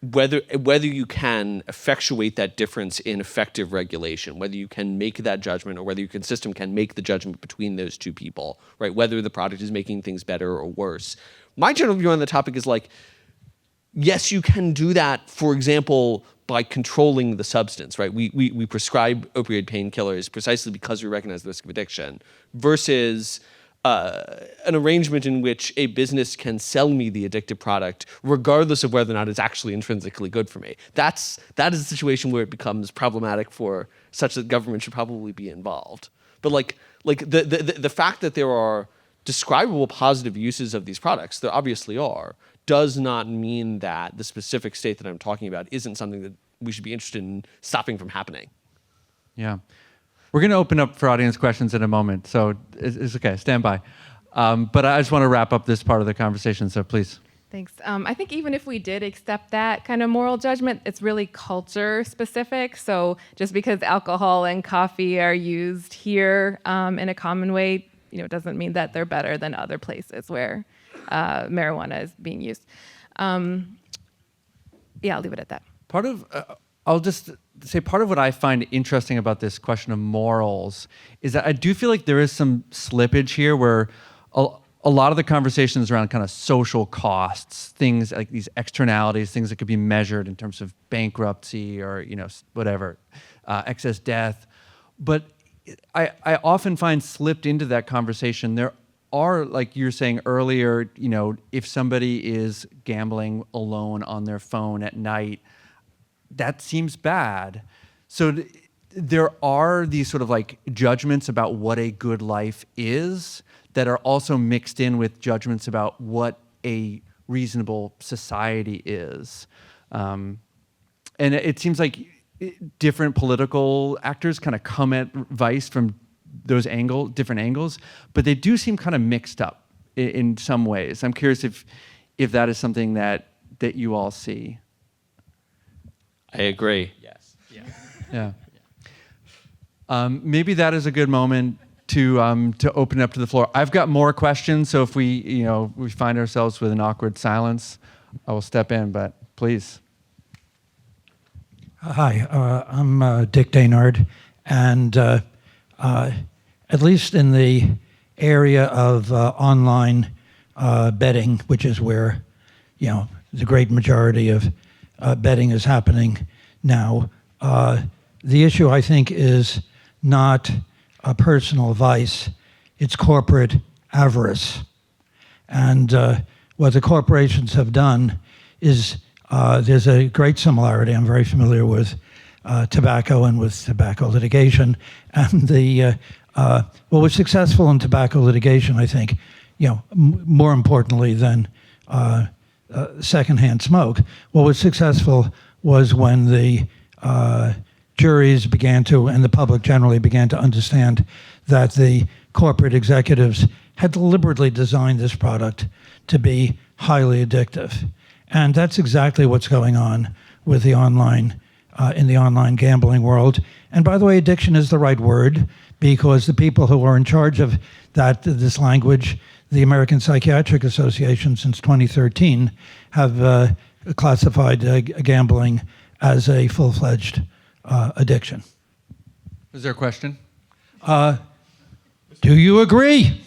whether you can effectuate that difference in effective regulation, whether you can make that judgment or whether your system can make the judgment between those two people, right? Whether the product is making things better or worse. My general view on the topic is like, yes, you can do that, for example, by controlling the substance, right? We prescribe opioid painkillers precisely because we recognize the risk of addiction, versus an arrangement in which a business can sell me the addictive product regardless of whether or not it's actually intrinsically good for me. That is a situation where it becomes problematic for such that government should probably be involved. But like the fact that there are describable positive uses of these products, there obviously are, does not mean that the specific state that I'm talking about isn't something that we should be interested in stopping from happening. Yeah. We're going to open up for audience questions in a moment, so it's okay. Stand by. But I just want to wrap up this part of the conversation, so please. Thanks. I think even if we did accept that kind of moral judgment, it's really culture specific. So just because alcohol and coffee are used here in a common way, doesn't mean that they're better than other places where marijuana is being used. I'll leave it at that. I'll just say part of what I find interesting about this question of morals is that I do feel like there is some slippage here where a lot of the conversations around kind of social costs, things like these externalities, things that could be measured in terms of bankruptcy or, whatever, excess death. But I often find slipped into that conversation, there are, like you were saying earlier, if somebody is gambling alone on their phone at night, that seems bad. So there are these sort of like judgments about what a good life is that are also mixed in with judgments about what a reasonable society is. And it seems like different political actors kind of come at vice from those different angles, but they do seem kind of mixed up in some ways. I'm curious if that is something that you all see. I agree. Yes. Yeah. Maybe that is a good moment to open up to the floor. I've got more questions, so if we find ourselves with an awkward silence, I will step in. But please. Hi, I'm Dick Daynard, and at least in the area of online betting, which is where the great majority of betting is happening now. The issue, I think, is not a personal vice, it's corporate avarice. And what the corporations have done is there's a great similarity. I'm very familiar with tobacco and with tobacco litigation. And what was successful in tobacco litigation, I think, more importantly than secondhand smoke, what was successful was when the juries began to, and the public generally began to understand that the corporate executives had deliberately designed this product to be highly addictive. And that's exactly what's going on with the online, in the online gambling world. And by the way, addiction is the right word, because the people who are in charge of this language, the American Psychiatric Association since 2013, have classified gambling as a full-fledged addiction. Is there a question? Do you agree?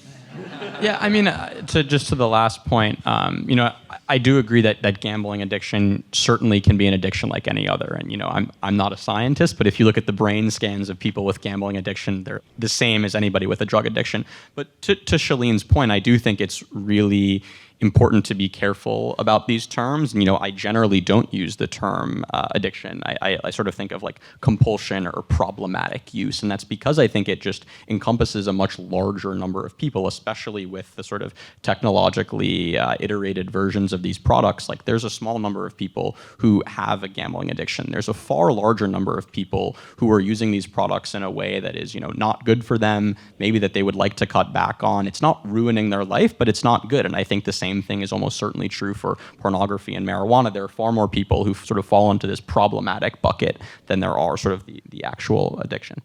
Yeah, I mean, to the last point, I do agree that gambling addiction certainly can be an addiction like any other. And I'm not a scientist, but if you look at the brain scans of people with gambling addiction, they're the same as anybody with a drug addiction. But to Shaleen's point, I do think it's really important to be careful about these terms. I generally don't use the term addiction. I sort of think of like compulsion or problematic use, and that's because I think it just encompasses a much larger number of people, especially with the sort of technologically iterated versions of these products. Like, there's a small number of people who have a gambling addiction. There's a far larger number of people who are using these products in a way that is, not good for them, maybe that they would like to cut back on. It's not ruining their life, but it's not good. And I think the same thing is almost certainly true for pornography and marijuana. There are far more people who sort of fall into this problematic bucket than there are sort of the actual addiction.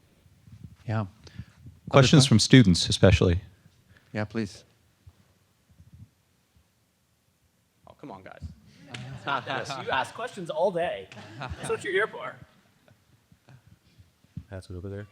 Yeah. Questions from students, especially. Yeah, please. Oh, come on, guys. Yes, you ask questions all day. That's what you're here for. Pass it over there.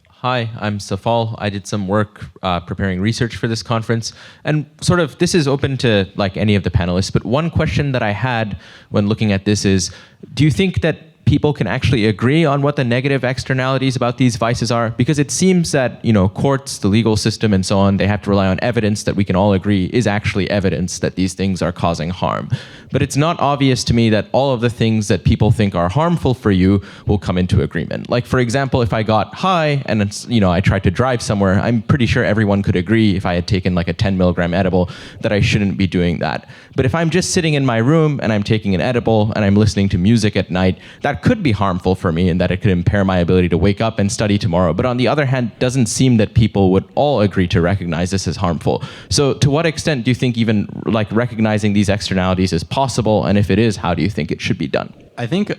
Hi, I'm Safal. I did some work preparing research for this conference, and sort of this is open to like any of the panelists, but one question that I had when looking at this is, do you think that people can actually agree on what the negative externalities about these vices are? Because it seems that, courts, the legal system, and so on, they have to rely on evidence that we can all agree is actually evidence that these things are causing harm. But it's not obvious to me that all of the things that people think are harmful for you will come into agreement. Like, for example, if I got high and I tried to drive somewhere, I'm pretty sure everyone could agree if I had taken like a 10 milligram edible that I shouldn't be doing that. But if I'm just sitting in my room and I'm taking an edible and I'm listening to music at night, that could be harmful for me and that it could impair my ability to wake up and study tomorrow. But on the other hand, it doesn't seem that people would all agree to recognize this as harmful. So to what extent do you think even like recognizing these externalities is possible? And if it is, how do you think it should be done? I think,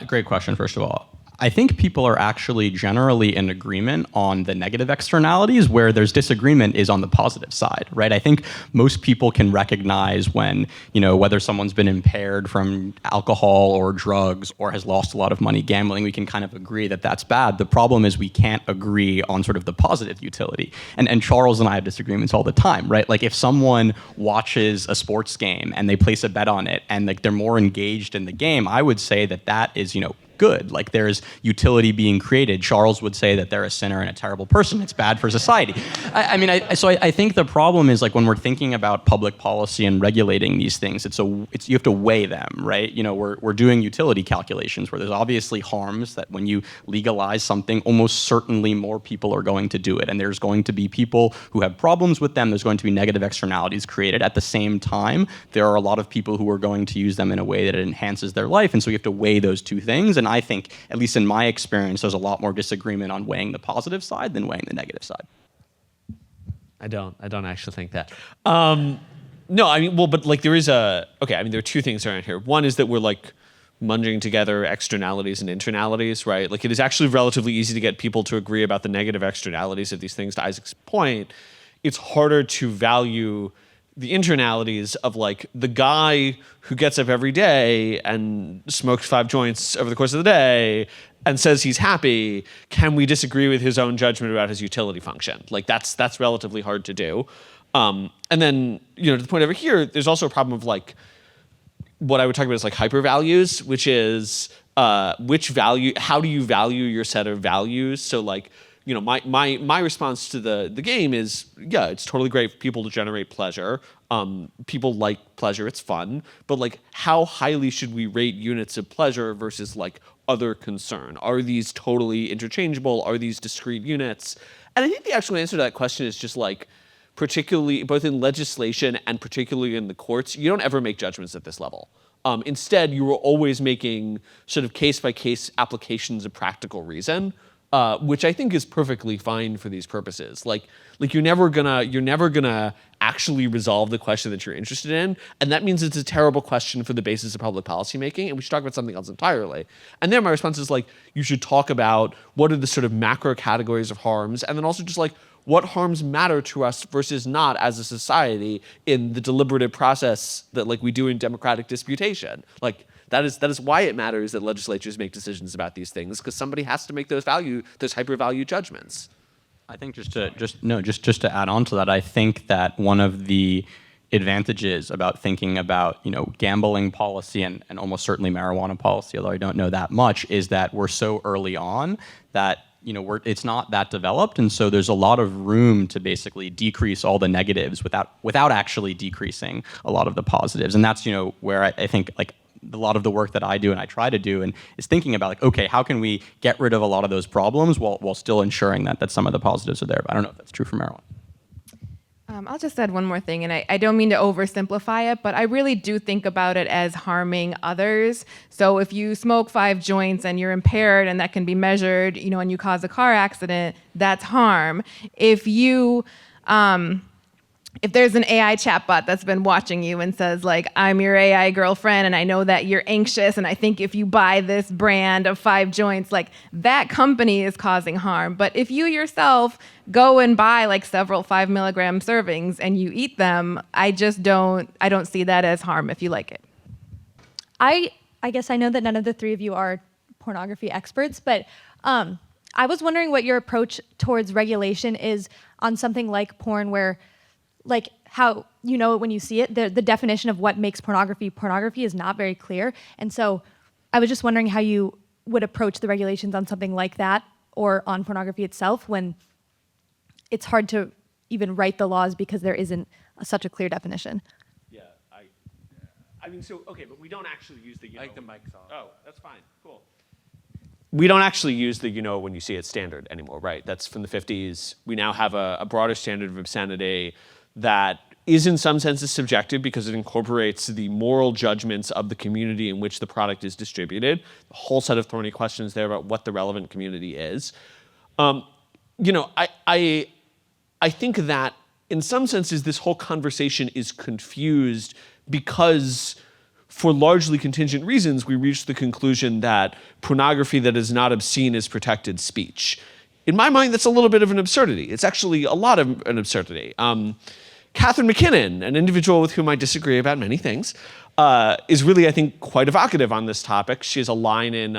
great question, first of all. I think people are actually generally in agreement on the negative externalities. Where there's disagreement is on the positive side, right? I think most people can recognize when, whether someone's been impaired from alcohol or drugs or has lost a lot of money gambling, we can kind of agree that that's bad. The problem is we can't agree on sort of the positive utility. And Charles and I have disagreements all the time, right? Like, if someone watches a sports game and they place a bet on it and like they're more engaged in the game, I would say that is, good. Like, there's utility being created. Charles would say that they're a sinner and a terrible person. It's bad for society. I think the problem is, like, when we're thinking about public policy and regulating these things, you have to weigh them, right? We're doing utility calculations where there's obviously harms that when you legalize something, almost certainly more people are going to do it. And there's going to be people who have problems with them. There's going to be negative externalities created. At the same time, there are a lot of people who are going to use them in a way that it enhances their life. And so you have to weigh those two things. And I think, at least in my experience, there's a lot more disagreement on weighing the positive side than weighing the negative side. I don't actually think that. No, I mean, well, but like there are two things around here. One is that we're like munging together externalities and internalities, right? Like, it is actually relatively easy to get people to agree about the negative externalities of these things. To Isaac's point, it's harder to value the internalities of like the guy who gets up every day and smokes 5 joints over the course of the day and says he's happy. Can we disagree with his own judgment about his utility function? Like, that's relatively hard to do. And then, to the point over here, there's also a problem of like what I would talk about is like hypervalues, which is how do you value your set of values? So like, my response to the game is, yeah, it's totally great for people to generate pleasure. People like pleasure, it's fun. But like, how highly should we rate units of pleasure versus like other concern? Are these totally interchangeable? Are these discrete units? And I think the actual answer to that question is just like, particularly both in legislation and particularly in the courts, you don't ever make judgments at this level. Instead, you were always making sort of case-by-case applications of practical reason, which I think is perfectly fine for these purposes. Like you're never gonna actually resolve the question that you're interested in, and that means it's a terrible question for the basis of public policy making, and we should talk about something else entirely. And then my response is like, you should talk about what are the sort of macro categories of harms, and then also just like, what harms matter to us versus not as a society in the deliberative process that like we do in democratic disputation. Like that is why it matters that legislatures make decisions about these things, because somebody has to make those hyper value judgments. I think just to add on to that, I think that one of the advantages about thinking about gambling policy and almost certainly marijuana policy, although I don't know that much, is that we're so early on that it's not that developed, and so there's a lot of room to basically decrease all the negatives without actually decreasing a lot of the positives, and that's where I think like a lot of the work that I do and I try to do and is thinking about like, okay, how can we get rid of a lot of those problems while still ensuring that some of the positives are there. But I don't know if that's true for marijuana. I'll just add one more thing, and I don't mean to oversimplify it, but I really do think about it as harming others. So if you smoke 5 joints and you're impaired and that can be measured, and you cause a car accident, that's harm. If you, if there's an AI chatbot that's been watching you and says like, I'm your AI girlfriend and I know that you're anxious and I think if you buy this brand of 5 joints, like that company is causing harm. But if you yourself go and buy like several 5 milligram servings and you eat them, I don't see that as harm if you like it. I guess I know that none of the 3 of you are pornography experts, but I was wondering what your approach towards regulation is on something like porn, where like how you know it when you see it, the definition of what makes pornography is not very clear. And so I was just wondering how you would approach the regulations on something like that or on pornography itself when it's hard to even write the laws because there isn't such a clear definition. Yeah, I mean, so, okay, but we don't actually use the, Like the mic's off. Oh, that's fine, cool. We don't actually use the when you see it standard anymore, right? That's from the 50s. We now have a broader standard of obscenity that is in some senses subjective because it incorporates the moral judgments of the community in which the product is distributed. A whole set of thorny questions there about what the relevant community is. I think that in some senses this whole conversation is confused because for largely contingent reasons we reach the conclusion that pornography that is not obscene is protected speech. In my mind, that's a little bit of an absurdity. It's actually a lot of an absurdity. Catherine McKinnon, an individual with whom I disagree about many things, is really, I think, quite evocative on this topic. She has a line in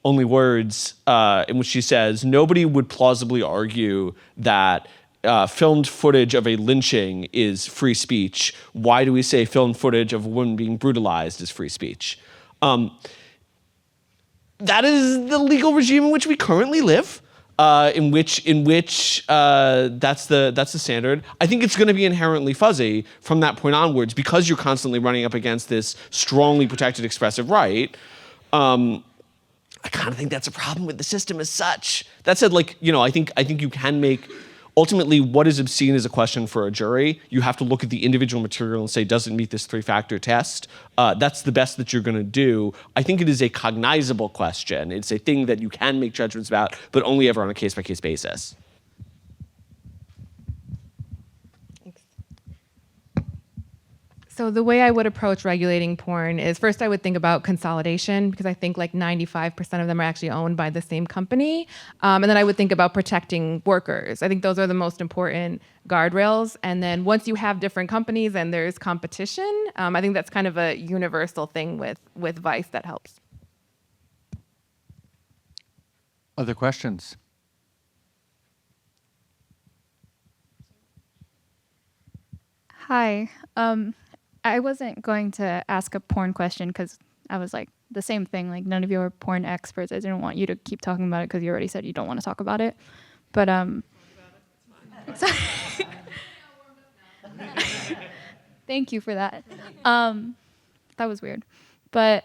Only Words in which she says, nobody would plausibly argue that filmed footage of a lynching is free speech. Why do we say filmed footage of a woman being brutalized is free speech? That is the legal regime in which we currently live. In which that's the standard. I think it's going to be inherently fuzzy from that point onwards because you're constantly running up against this strongly protected expressive right. I kind of think that's a problem with the system as such. That said, I think you can make. Ultimately, what is obscene is a question for a jury. You have to look at the individual material and say, does it meet this 3-factor test? That's the best that you're going to do. I think it is a cognizable question. It's a thing that you can make judgments about, but only ever on a case-by-case basis. So the way I would approach regulating porn is first I would think about consolidation because I think like 95% of them are actually owned by the same company. And then I would think about protecting workers. I think those are the most important guardrails. And then once you have different companies and there's competition, I think that's kind of a universal thing with Vice that helps. Other questions? Hi. I wasn't going to ask a porn question because I was like the same thing. Like none of you are porn experts. I didn't want you to keep talking about it because you already said you don't want to talk about it. But thank you for that. That was weird. But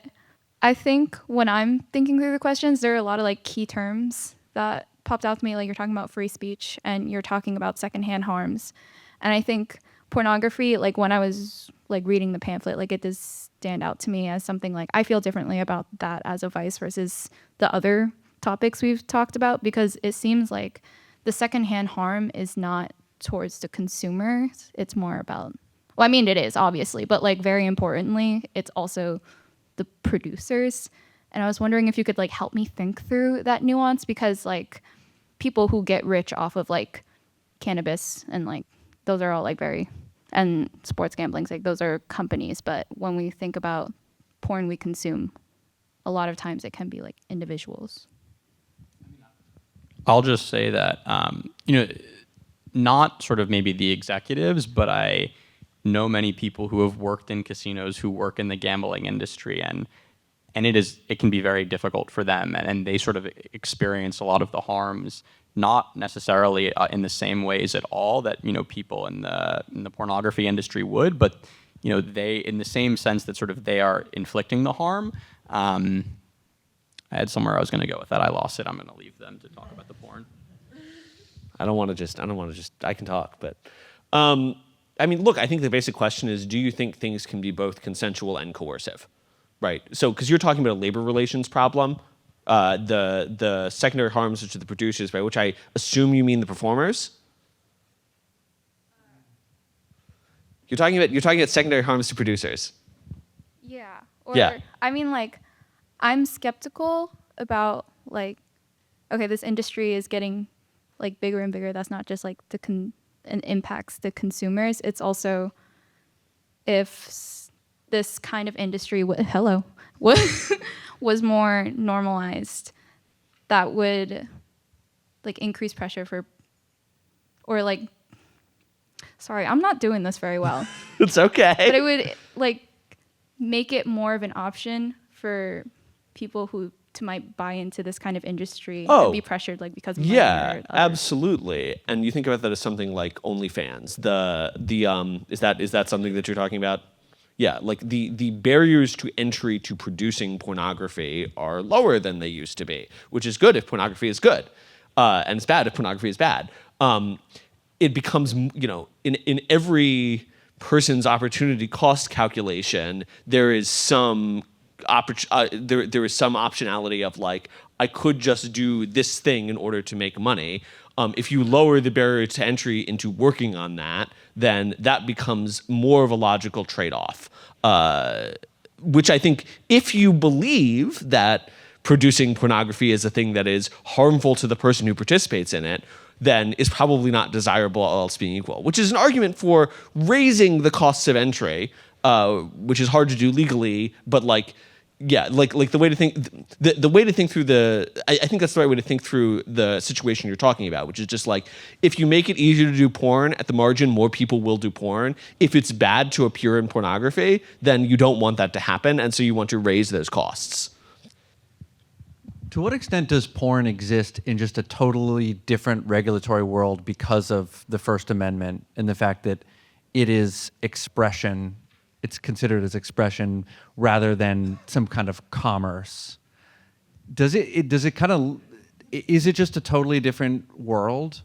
I think when I'm thinking through the questions, there are a lot of like key terms that popped out to me. Like you're talking about free speech and you're talking about secondhand harms. And I think pornography, like when I was like reading the pamphlet, like it does stand out to me as something like I feel differently about that as a vice versus the other topics we've talked about, because it seems like the secondhand harm is not towards the consumers. It's more about, well, I mean, it is obviously, but like very importantly, it's also the producers. And I was wondering if you could like help me think through that nuance, because like people who get rich off of like cannabis and like those are all like very, and sports gambling, like those are companies. But when we think about porn we consume, a lot of times it can be like individuals. I'll just say that, not sort of maybe the executives, but I know many people who have worked in casinos who work in the gambling industry, and it can be very difficult for them, and they sort of experience a lot of the harms, not necessarily in the same ways at all that people in the pornography industry would, but they, in the same sense that sort of they are inflicting the harm. I had somewhere I was going to go with that. I lost it. I'm going to leave them to talk about the porn. I don't want to just, I can talk, but, I mean, look, I think the basic question is, do you think things can be both consensual and coercive, right? So, because you're talking about a labor relations problem, the secondary harms to the producers, by which I assume you mean the performers. You're talking about secondary harms to producers. Yeah. Or, Yeah. I mean, like, I'm skeptical about like, okay, this industry is getting like bigger and bigger. That's not just like and impacts the consumers. It's also if this kind of industry was more normalized, that would like increase pressure for, or like, sorry, I'm not doing this very well. It's okay. But it would like make it more of an option for people who might buy into this kind of industry and be pressured like because of money or absolutely. And you think about that as something like OnlyFans. Is that something that you're talking about? Yeah, like the barriers to entry to producing pornography are lower than they used to be, which is good if pornography is good, and it's bad if pornography is bad. It becomes, in every person's opportunity cost calculation, there is some there is some optionality of like, I could just do this thing in order to make money. If you lower the barrier to entry into working on that, then that becomes more of a logical trade-off. Which I think, if you believe that producing pornography is a thing that is harmful to the person who participates in it, then is probably not desirable, all else being equal. Which is an argument for raising the costs of entry, which is hard to do legally, but like the way to think, the way to think through I think that's the right way to think through the situation you're talking about, which is just like, if you make it easier to do porn, at the margin, more people will do porn. If it's bad to appear in pornography, then you don't want that to happen, and so you want to raise those costs. To what extent does porn exist in just a totally different regulatory world because of the First Amendment and the fact that it is expression? It's considered as expression rather than some kind of commerce. Is it just a totally different world?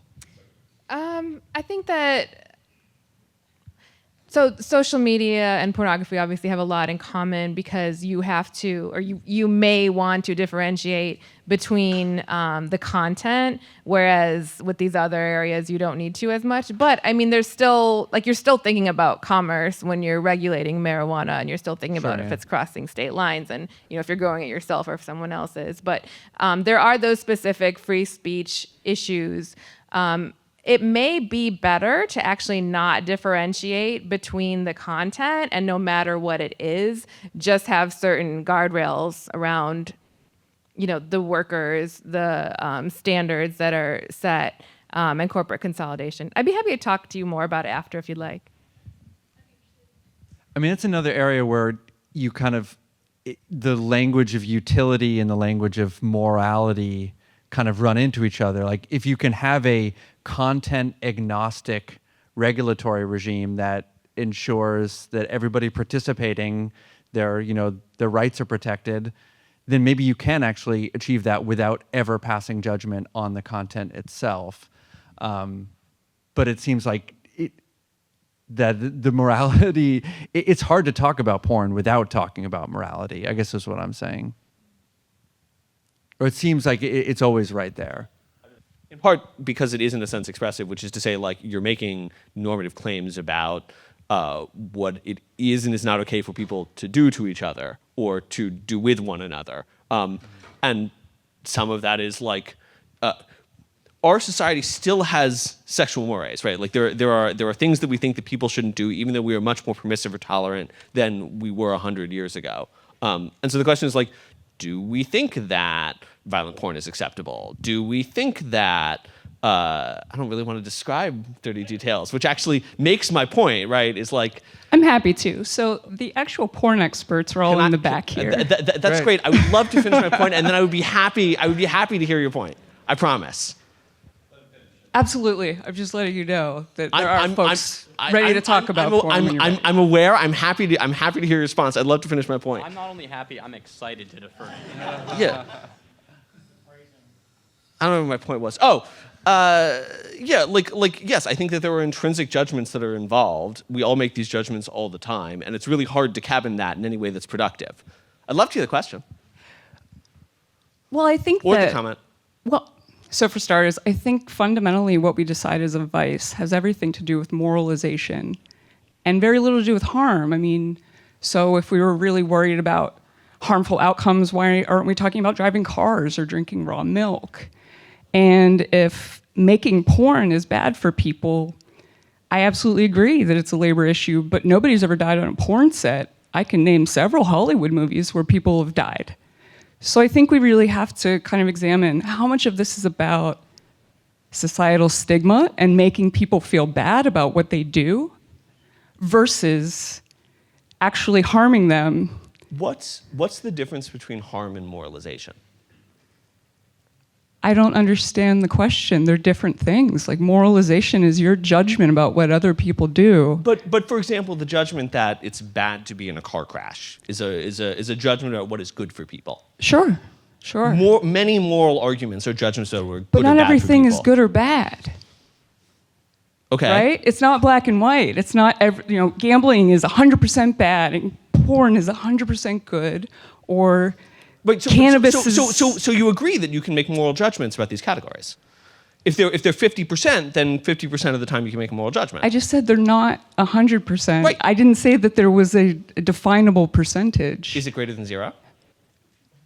I think that, so social media and pornography obviously have a lot in common, because you have to, or you may want to differentiate between the content, whereas with these other areas you don't need to as much. But I mean, there's still, like, you're still thinking about commerce when you're regulating marijuana, and you're still thinking about if it's crossing state lines, and if you're growing it yourself or if someone else is. But there are those specific free speech issues. It may be better to actually not differentiate between the content, and no matter what it is, just have certain guardrails around, the workers, the standards that are set, and corporate consolidation. I'd be happy to talk to you more about it after if you'd like. I mean, it's another area where you kind of, the language of utility and the language of morality kind of run into each other. Like, if you can have a content agnostic regulatory regime that ensures that everybody participating, their rights are protected, then maybe you can actually achieve that without ever passing judgment on the content itself. But it seems like that the morality, it's hard to talk about porn without talking about morality, I guess is what I'm saying. Or it seems like it's always right there. In part because it is in a sense expressive, which is to say, like, you're making normative claims about what it is and is not okay for people to do to each other or to do with one another. And some of that is like, our society still has sexual mores, right? Like there are things that we think that people shouldn't do, even though we are much more permissive or tolerant than we were 100 years ago. And so the question is like, do we think that violent porn is acceptable? Do we think that I don't really want to describe dirty details, which actually makes my point, right? Is like, I'm happy to. So the actual porn experts are all in the back here. That's great. I would love to finish my point, and then I would be happy to hear your point. I promise. Absolutely. I'm just letting you know that there are folks ready to talk about porn. I'm aware. I'm happy to hear your response. I'd love to finish my point. I'm not only happy, I'm excited to defer. Yeah. I don't know what my point was. Yeah, yes, I think that there are intrinsic judgments that are involved. We all make these judgments all the time, and it's really hard to cabin that in any way that's productive. I'd love to hear the question. Well, I think or the comment. Well, so for starters, I think fundamentally what we decide as a vice has everything to do with moralization and very little to do with harm. I mean, so if we were really worried about harmful outcomes, why aren't we talking about driving cars or drinking raw milk? And if making porn is bad for people, I absolutely agree that it's a labor issue, but nobody's ever died on a porn set. I can name several Hollywood movies where people have died. So I think we really have to kind of examine how much of this is about societal stigma and making people feel bad about what they do versus actually harming them. What's the difference between harm and moralization? I don't understand the question. They're different things. Like moralization is your judgment about what other people do. But for example, the judgment that it's bad to be in a car crash is a judgment about what is good for people. Sure. Many moral arguments are judgments that were good but or bad not everything for is good or bad. Okay. Right? It's not black and white. It's not gambling is 100% bad and porn is 100% good, or cannabis is... So you agree that you can make moral judgments about these categories? If they're 50%, then 50% of the time you can make a moral judgment. I just said they're not 100%. Right. I didn't say that there was a definable percentage. Is it greater than zero?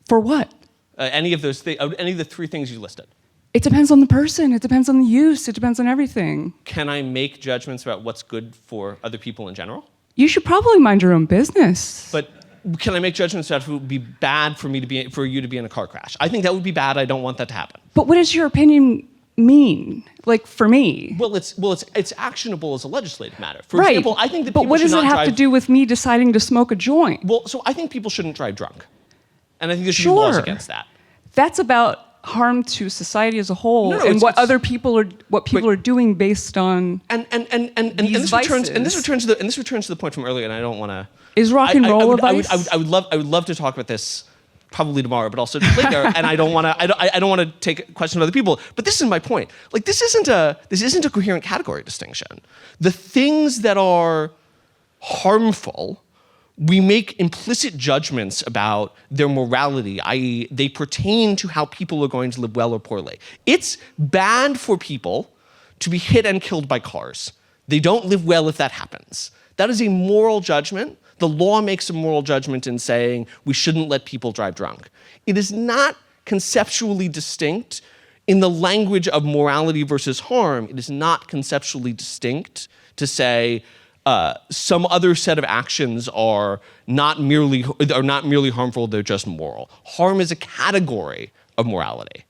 For what? Any of the three things you listed. It depends on the person. It depends on the use. It depends on everything. Can I make judgments about what's good for other people in general? You should probably mind your own business. But can I make judgments about who would be bad for you to be in a car crash? I think that would be bad. I don't want that to happen. But what does your opinion mean? Like for me? Well, it's actionable as a legislative matter. For right. example, I think that but people what does should it not have to do with me deciding to smoke a joint? Well, so I think people shouldn't drive drunk, and I think there should be laws against that. That's about harm to society as a whole, and what other people are doing based on this returns to the point from earlier, and I don't want to. Is rock and roll a vice? I would love to talk about this probably tomorrow, but also later. And I don't want to take questions from other people. But this is my point. Like this isn't a coherent category distinction. The things that are harmful, we make implicit judgments about their morality, i.e., they pertain to how people are going to live well or poorly. It's bad for people to be hit and killed by cars. They don't live well if that happens. That is a moral judgment. The law makes a moral judgment in saying we shouldn't let people drive drunk. It is not conceptually distinct in the language of morality versus harm. It is not conceptually distinct to say some other set of actions are not merely harmful, they're just moral. Harm is a category of morality.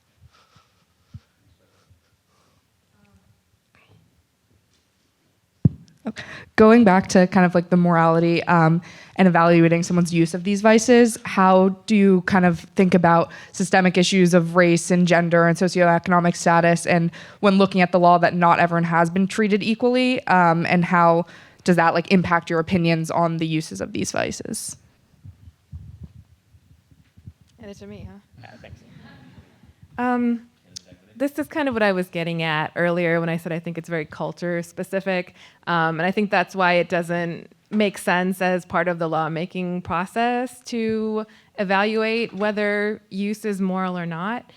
Going back to kind of like the morality and evaluating someone's use of these vices, how do you kind of think about systemic issues of race and gender and socioeconomic status, and when looking at the law that not everyone has been treated equally, and how does that like impact your opinions on the uses of these vices? And it's to me, huh? Yeah, thanks. this is kind of what I was getting at earlier when I said I think it's very culture specific. And I think that's why it doesn't make sense as part of the lawmaking process to evaluate whether use is moral or not.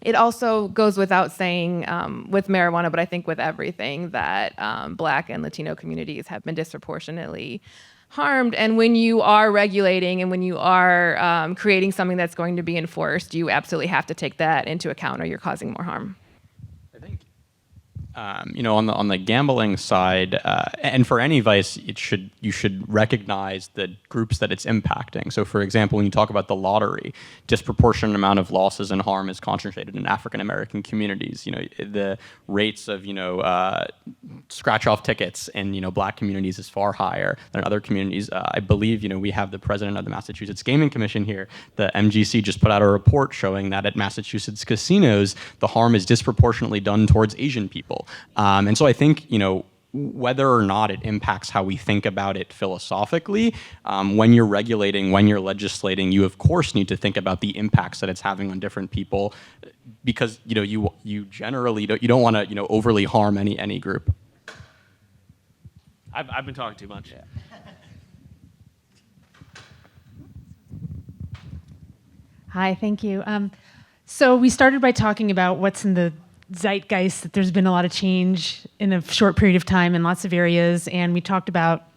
It also goes without saying with marijuana, but I think with everything, that Black and Latino communities have been disproportionately harmed. And when you are regulating and when you are creating something that's going to be enforced, you absolutely have to take that into account or you're causing more harm. I think, on the gambling side, and for any vice, you should recognize the groups that it's impacting. So, for example, when you talk about the lottery, disproportionate amount of losses and harm is concentrated in African American communities. The rates of scratch-off tickets in Black communities is far higher than other communities. I believe we have the president of the Massachusetts Gaming Commission here. The MGC just put out a report showing that at Massachusetts casinos, the harm is disproportionately done towards Asian people. And so I think, whether or not it impacts how we think about it philosophically, when you're regulating, when you're legislating, you of course need to think about the impacts that it's having on different people, because you generally don't want to overly harm any group. I've been talking too much. Hi, thank you. So we started by talking about what's in the zeitgeist, that there's been a lot of change in a short period of time in lots of areas, and we talked about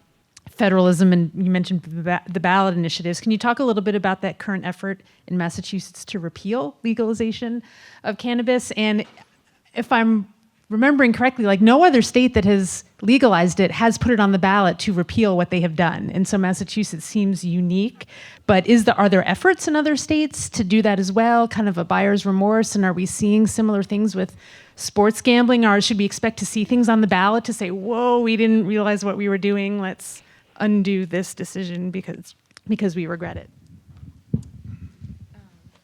federalism, and you mentioned the ballot initiatives. Can you talk a little bit about that current effort in Massachusetts to repeal legalization of cannabis? And if I'm remembering correctly, like no other state that has legalized it has put it on the ballot to repeal what they have done. And so Massachusetts seems unique, but are there efforts in other states to do that as well, kind of a buyer's remorse? And are we seeing similar things with sports gambling, or should we expect to see things on the ballot to say, whoa, we didn't realize what we were doing, let's undo this decision because we regret it?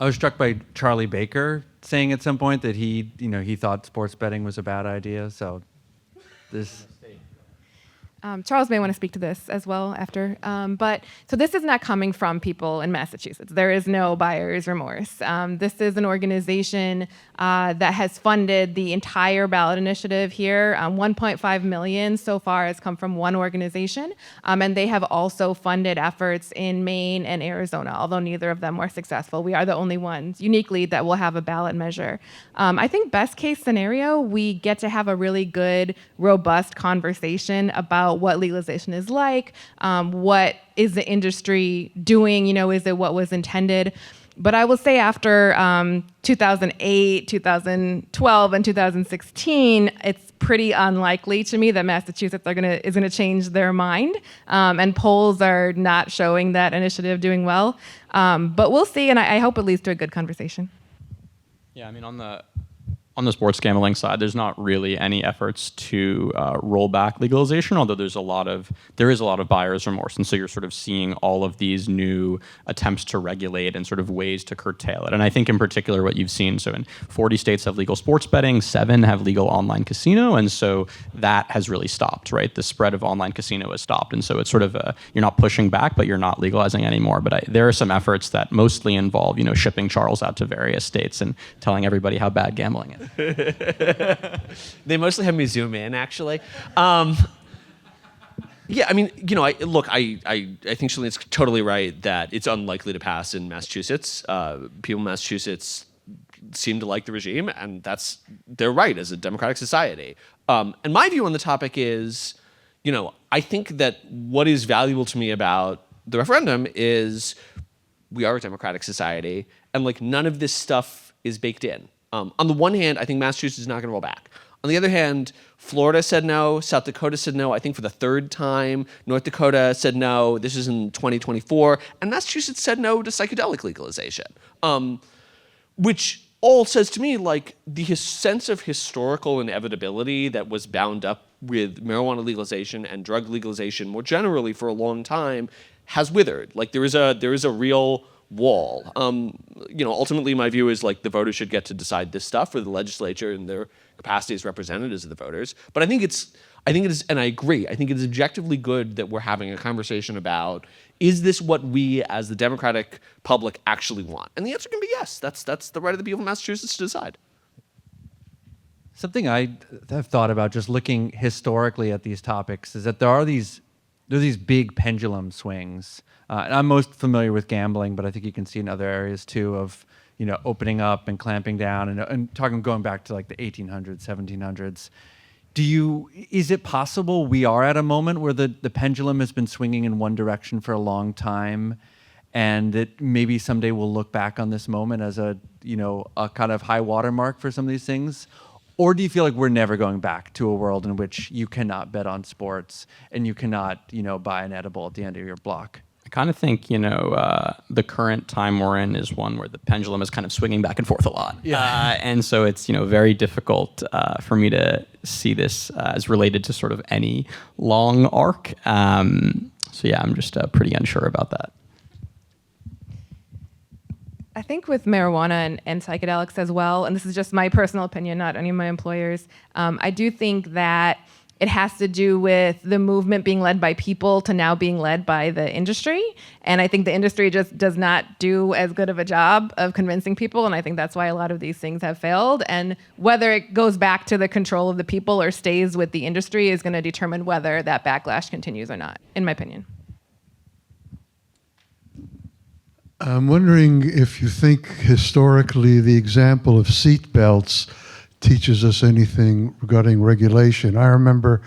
I was struck by Charlie Baker saying at some point that he thought sports betting was a bad idea. So this. Charles may want to speak to this as well after. But so this is not coming from people in Massachusetts. There is no buyer's remorse. This is an organization that has funded the entire ballot initiative here. 1.5 million so far has come from one organization. And they have also funded efforts in Maine and Arizona, although neither of them were successful. We are the only ones uniquely that will have a ballot measure. I think best case scenario, we get to have a really good, robust conversation about what legalization is like, what is the industry doing, is it what was intended? But I will say after 2008, 2012, and 2016, it's pretty unlikely to me that Massachusetts is gonna change their mind, and polls are not showing that initiative doing well. But we'll see, and I hope it leads to a good conversation. Yeah, I mean, on the sports gambling side, there's not really any efforts to roll back legalization, although there is a lot of buyer's remorse, and so you're sort of seeing all of these new attempts to regulate and sort of ways to curtail it. And I think in particular what you've seen, so in 40 states have legal sports betting, 7 have legal online casino, and so that has really stopped, right? The spread of online casino has stopped, and so it's sort of you're not pushing back, but you're not legalizing anymore. But there are some efforts that mostly involve, shipping Charles out to various states and telling everybody how bad gambling is. They mostly have me zoom in, actually. Yeah, I mean, I think Shalene's totally right that it's unlikely to pass in Massachusetts. People in Massachusetts seem to like the regime, and they're right as a democratic society. And my view on the topic is, I think that what is valuable to me about the referendum is we are a democratic society, and none of this stuff is baked in. On the one hand, I think Massachusetts is not going to roll back. On the other hand, Florida said no, South Dakota said no, I think for the third time. North Dakota said no, this is in 2024. And Massachusetts said no to psychedelic legalization, which all says to me the sense of historical inevitability that was bound up with marijuana legalization and drug legalization more generally for a long time has withered. There is a real wall. Ultimately my view is the voters should get to decide this stuff, or the legislature in their capacity as representatives of the voters. But I think I think it is, and I agree, I think it is objectively good that we're having a conversation about, is this what we as the democratic public actually want? And the answer can be yes. That's the right of the people of Massachusetts to decide. Something I've thought about just looking historically at these topics is that there are these big pendulum swings. And I'm most familiar with gambling, but I think you can see in other areas too of, opening up and clamping down and talking going back to like the 1800s, 1700s. Is it possible we are at a moment where the pendulum has been swinging in one direction for a long time, and that maybe someday we'll look back on this moment as a kind of high watermark for some of these things? Or do you feel like we're never going back to a world in which you cannot bet on sports and you cannot, buy an edible at the end of your block? I kind of think, the current time we're in is one where the pendulum is kind of swinging back and forth a lot. Yeah. And so it's, very difficult for me to see this as related to sort of any long arc. So yeah, I'm just pretty unsure about that. I think with marijuana and psychedelics as well, and this is just my personal opinion, not any of my employers, I do think that it has to do with the movement being led by people to now being led by the industry. And I think the industry just does not do as good of a job of convincing people. And I think that's why a lot of these things have failed. And whether it goes back to the control of the people or stays with the industry is going to determine whether that backlash continues or not, in my opinion. I'm wondering if you think historically the example of seatbelts teaches us anything regarding regulation. I remember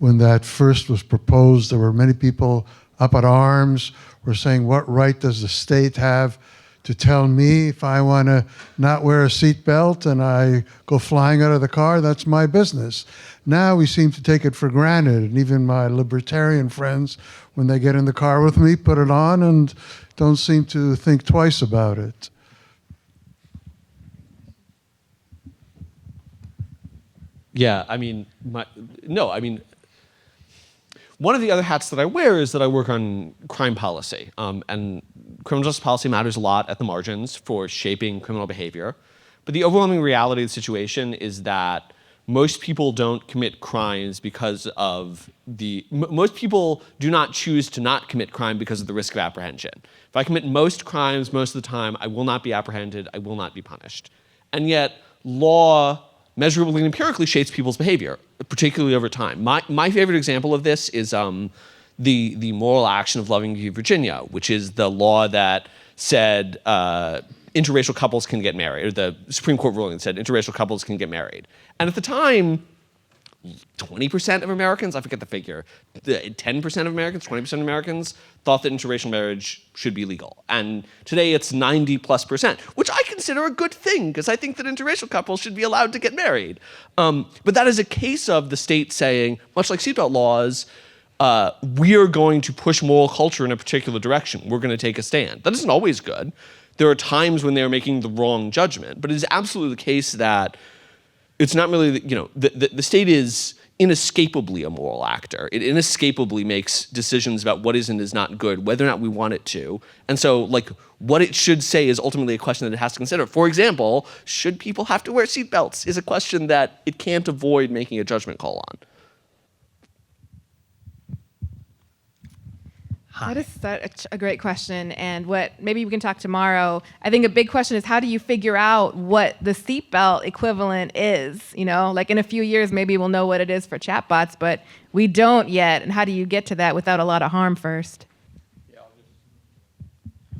when that first was proposed, there were many people up at arms were saying, what right does the state have to tell me if I want to not wear a seatbelt and I go flying out of the car? That's my business. Now we seem to take it for granted, and even my libertarian friends, when they get in the car with me, put it on and don't seem to think twice about it. Yeah, one of the other hats that I wear is that I work on crime policy, and criminal justice policy matters a lot at the margins for shaping criminal behavior. But the overwhelming reality of the situation is that most people don't commit crimes because of most people do not choose to not commit crime because of the risk of apprehension. If I commit most crimes most of the time, I will not be apprehended, I will not be punished. And yet, law measurably and empirically shapes people's behavior, particularly over time. My favorite example of this is the moral action of Loving v. Virginia, which is the law that said interracial couples can get married, or the Supreme Court ruling that said interracial couples can get married. And at the time, 20% of Americans, I forget the figure, 10% of Americans, 20% of Americans thought that interracial marriage should be legal. And today it's 90+%, which I consider a good thing, because I think that interracial couples should be allowed to get married. But that is a case of the state saying, much like seatbelt laws, we are going to push moral culture in a particular direction. We're going to take a stand. That isn't always good. There are times when they're making the wrong judgment, but it is absolutely the case that it's not really, the state is inescapably a moral actor. It inescapably makes decisions about what is and is not good, whether or not we want it to. And so, what it should say is ultimately a question that it has to consider. For example, should people have to wear seatbelts is a question that it can't avoid making a judgment call on. That is such a great question, and what maybe we can talk tomorrow. I think a big question is, how do you figure out what the seatbelt equivalent is? In a few years, maybe we'll know what it is for chatbots, but we don't yet. And how do you get to that without a lot of harm first?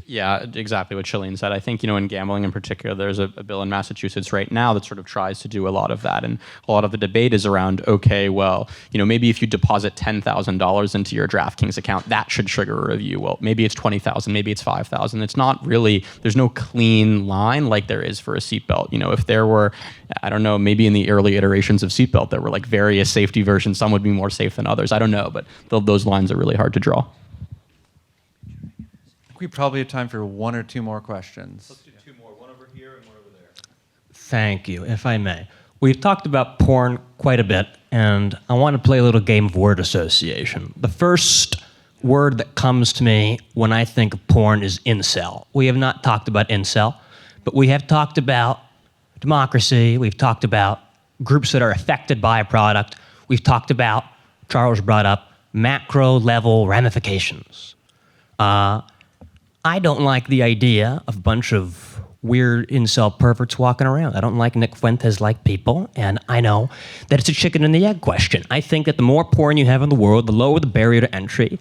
Yeah, exactly what Shaleen said. I think, in gambling in particular, there's a bill in Massachusetts right now that sort of tries to do a lot of that. And a lot of the debate is around, okay, well, maybe if you deposit $10,000 into your DraftKings account, that should trigger a review. Well, maybe it's 20,000, maybe it's 5,000. It's not really, there's no clean line like there is for a seatbelt. If there were, I don't know, maybe in the early iterations of seatbelt, there were various safety versions. Some would be more safe than others. I don't know, but those lines are really hard to draw. We probably have time for one or two more questions. Let's do two more, one over here and one over there. Thank you, if I may. We've talked about porn quite a bit, and I want to play a little game of word association. The first word that comes to me when I think of porn is incel. We have not talked about incel, but we have talked about democracy. We've talked about groups that are affected by a product. We've talked about Charles brought up macro level ramifications. I don't like the idea of a bunch of weird incel perverts walking around. I don't like Nick Fuentes-like people, and I know that it's a chicken and the egg question. I think that the more porn you have in the world, the lower the barrier to entry,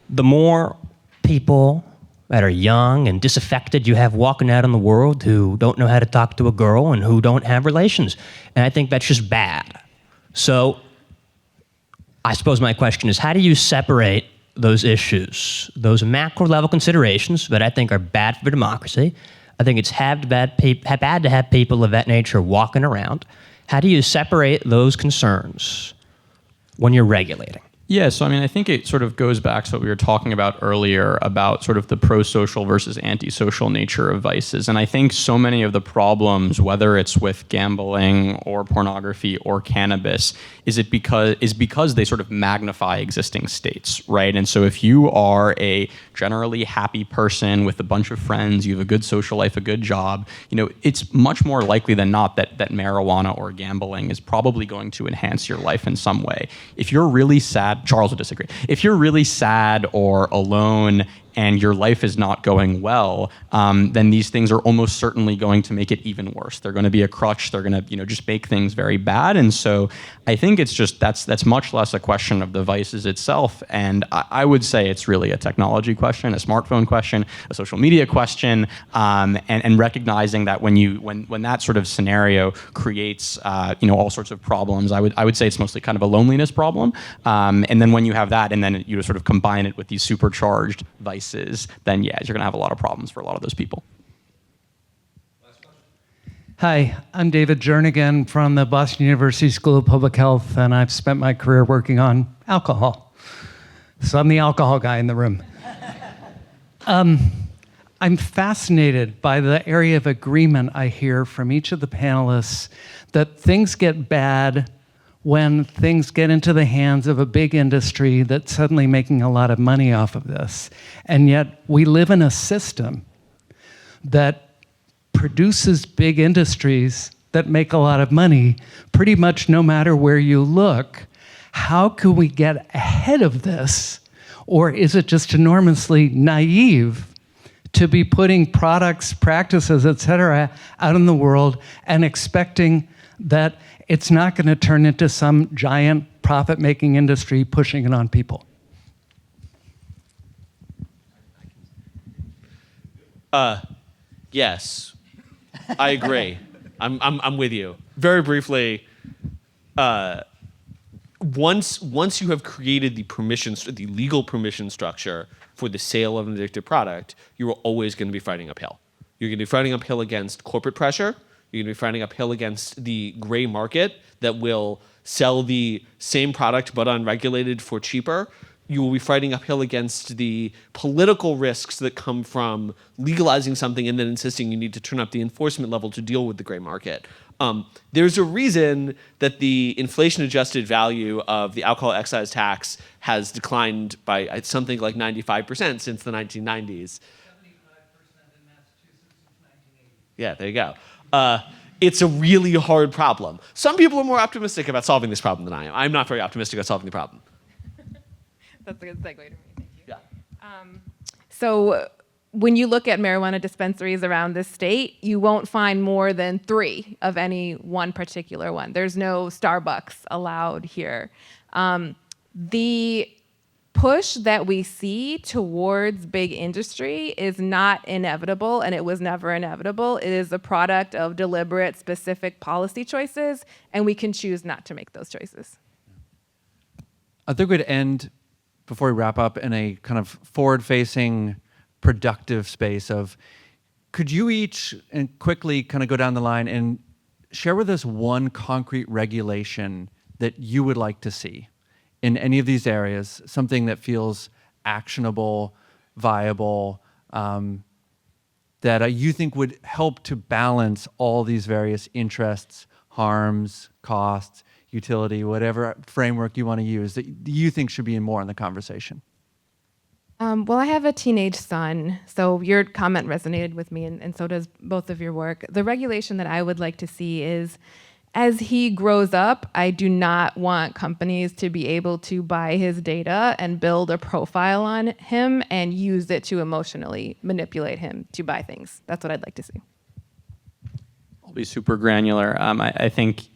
the more people that are young and disaffected you have walking out in the world who don't know how to talk to a girl and who don't have relations. And I think that's just bad. So I suppose my question is, how do you separate those issues, those macro level considerations that I think are bad for democracy? I think it's bad to have people of that nature walking around. How do you separate those concerns when you're regulating? Yeah, so I mean, I think it sort of goes back to what we were talking about earlier about sort of the pro-social versus anti-social nature of vices. And I think so many of the problems, whether it's with gambling or pornography or cannabis, is because they sort of magnify existing states, right? And so if you are a generally happy person with a bunch of friends, you have a good social life, a good job, it's much more likely than not that marijuana or gambling is probably going to enhance your life in some way. If you're really sad, Charles would disagree. If you're really sad or alone and your life is not going well, then these things are almost certainly going to make it even worse. They're going to be a crutch. They're going to, just make things very bad. And so I think it's just that's much less a question of the vices itself. And I would say it's really a technology question, a smartphone question, a social media question, and recognizing that when that sort of scenario creates all sorts of problems, I would say it's mostly kind of a loneliness problem. And then when you have that, and then you sort of combine it with these supercharged vices, then yeah, you're going to have a lot of problems for a lot of those people. Hi, I'm David Jernigan from the Boston University School of Public Health, and I've spent my career working on alcohol. So I'm the alcohol guy in the room. I'm fascinated by the area of agreement I hear from each of the panelists that things get bad when things get into the hands of a big industry that's suddenly making a lot of money off of this. And yet we live in a system that produces big industries that make a lot of money pretty much no matter where you look. How can we get ahead of this? Or is it just enormously naive to be putting products, practices, et cetera, out in the world and expecting that it's not going to turn into some giant profit-making industry pushing it on people? Yes, I agree. I'm with you. Very briefly, once you have created the legal permission structure for the sale of an addictive product, you are always going to be fighting uphill. You're going to be fighting uphill against corporate pressure. You're going to be fighting uphill against the gray market that will sell the same product but unregulated for cheaper. You will be fighting uphill against the political risks that come from legalizing something and then insisting you need to turn up the enforcement level to deal with the gray market. There's a reason that the inflation-adjusted value of the alcohol excise tax has declined by something like 95% since the 1990s. 75% in Massachusetts since 1980. Yeah, there you go. It's a really hard problem. Some people are more optimistic about solving this problem than I am. I'm not very optimistic about solving the problem. That's a good segue to me. Thank you. Yeah. So when you look at marijuana dispensaries around this state, you won't find more than 3 of any one particular one. There's no Starbucks allowed here. The push that we see towards big industry is not inevitable, and it was never inevitable. It is a product of deliberate, specific policy choices, and we can choose not to make those choices. I think we'd end, before we wrap up, in a kind of forward-facing, productive space of, could you each and quickly kind of go down the line and share with us one concrete regulation that you would like to see in any of these areas, something that feels actionable, viable, that you think would help to balance all these various interests, harms, costs, utility, whatever framework you want to use, that you think should be more in the conversation? Well, I have a teenage son, so your comment resonated with me, and so does both of your work. The regulation that I would like to see is as he grows up, I do not want companies to be able to buy his data and build a profile on him and use it to emotionally manipulate him to buy things. That's what I'd like to see. I'll be super granular. I think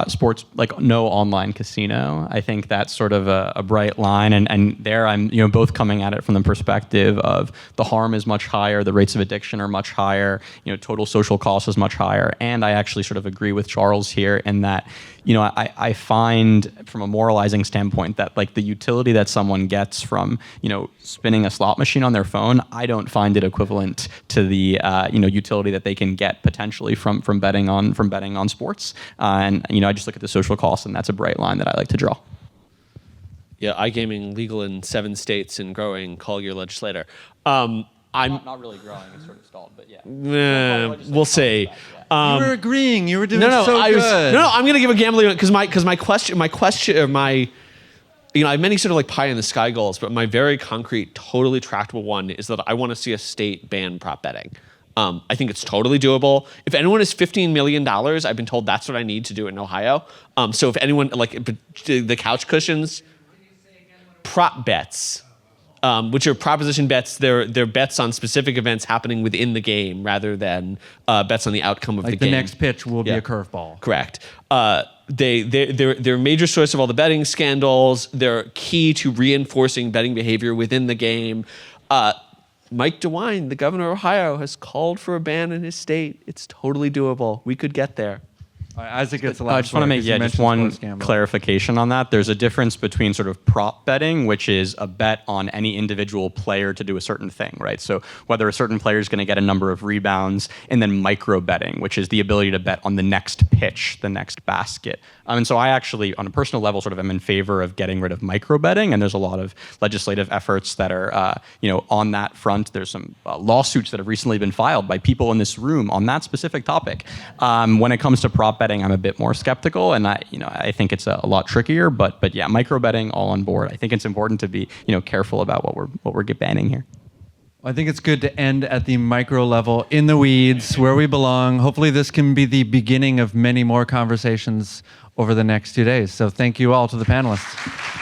sports, like no online casino. I think that's sort of a bright line, and there I'm both coming at it from the perspective of the harm is much higher, the rates of addiction are much higher, total social cost is much higher, and I actually sort of agree with Charles here in that I find from a moralizing standpoint that like the utility that someone gets from spinning a slot machine on their phone, I don't find it equivalent to the utility that they can get potentially from betting on sports. And I just look at the social costs, and that's a bright line that I like to draw. Yeah, iGaming legal in 7 states and growing. Call your legislator. I'm not really growing; it's sort of stalled, but yeah. We'll see. You were agreeing. You were doing good. I'm going to give a gambling because my question, I have many sort of like pie in the sky goals, but my very concrete, totally tractable one is that I want to see a state ban prop betting. I think it's totally doable. If anyone is $15 million, I've been told that's what I need to do in Ohio. So if anyone, like the couch cushions, prop bets, which are proposition bets, they're bets on specific events happening within the game rather than bets on the outcome of the game. The next pitch will be a curveball. Correct. They're a major source of all the betting scandals. They're key to reinforcing betting behavior within the game. Mike DeWine, the governor of Ohio, has called for a ban in his state. It's totally doable. We could get there. Isaac gets the last I just want to make just one clarification on that. There's a difference between sort of prop betting, which is a bet on any individual player to do a certain thing, right? So whether a certain player is going to get a number of rebounds, and then micro betting, which is the ability to bet on the next pitch, the next basket. And so I actually, on a personal level, sort of am in favor of getting rid of micro betting, and there's a lot of legislative efforts that are, on that front. There's some lawsuits that have recently been filed by people in this room on that specific topic. When it comes to prop betting, I'm a bit more skeptical, and I think it's a lot trickier. But yeah, micro betting, all on board. I think it's important to be careful about what we're banning here. I think it's good to end at the micro level, in the weeds, where we belong. Hopefully this can be the beginning of many more conversations over the next 2 days. So thank you all to the panelists.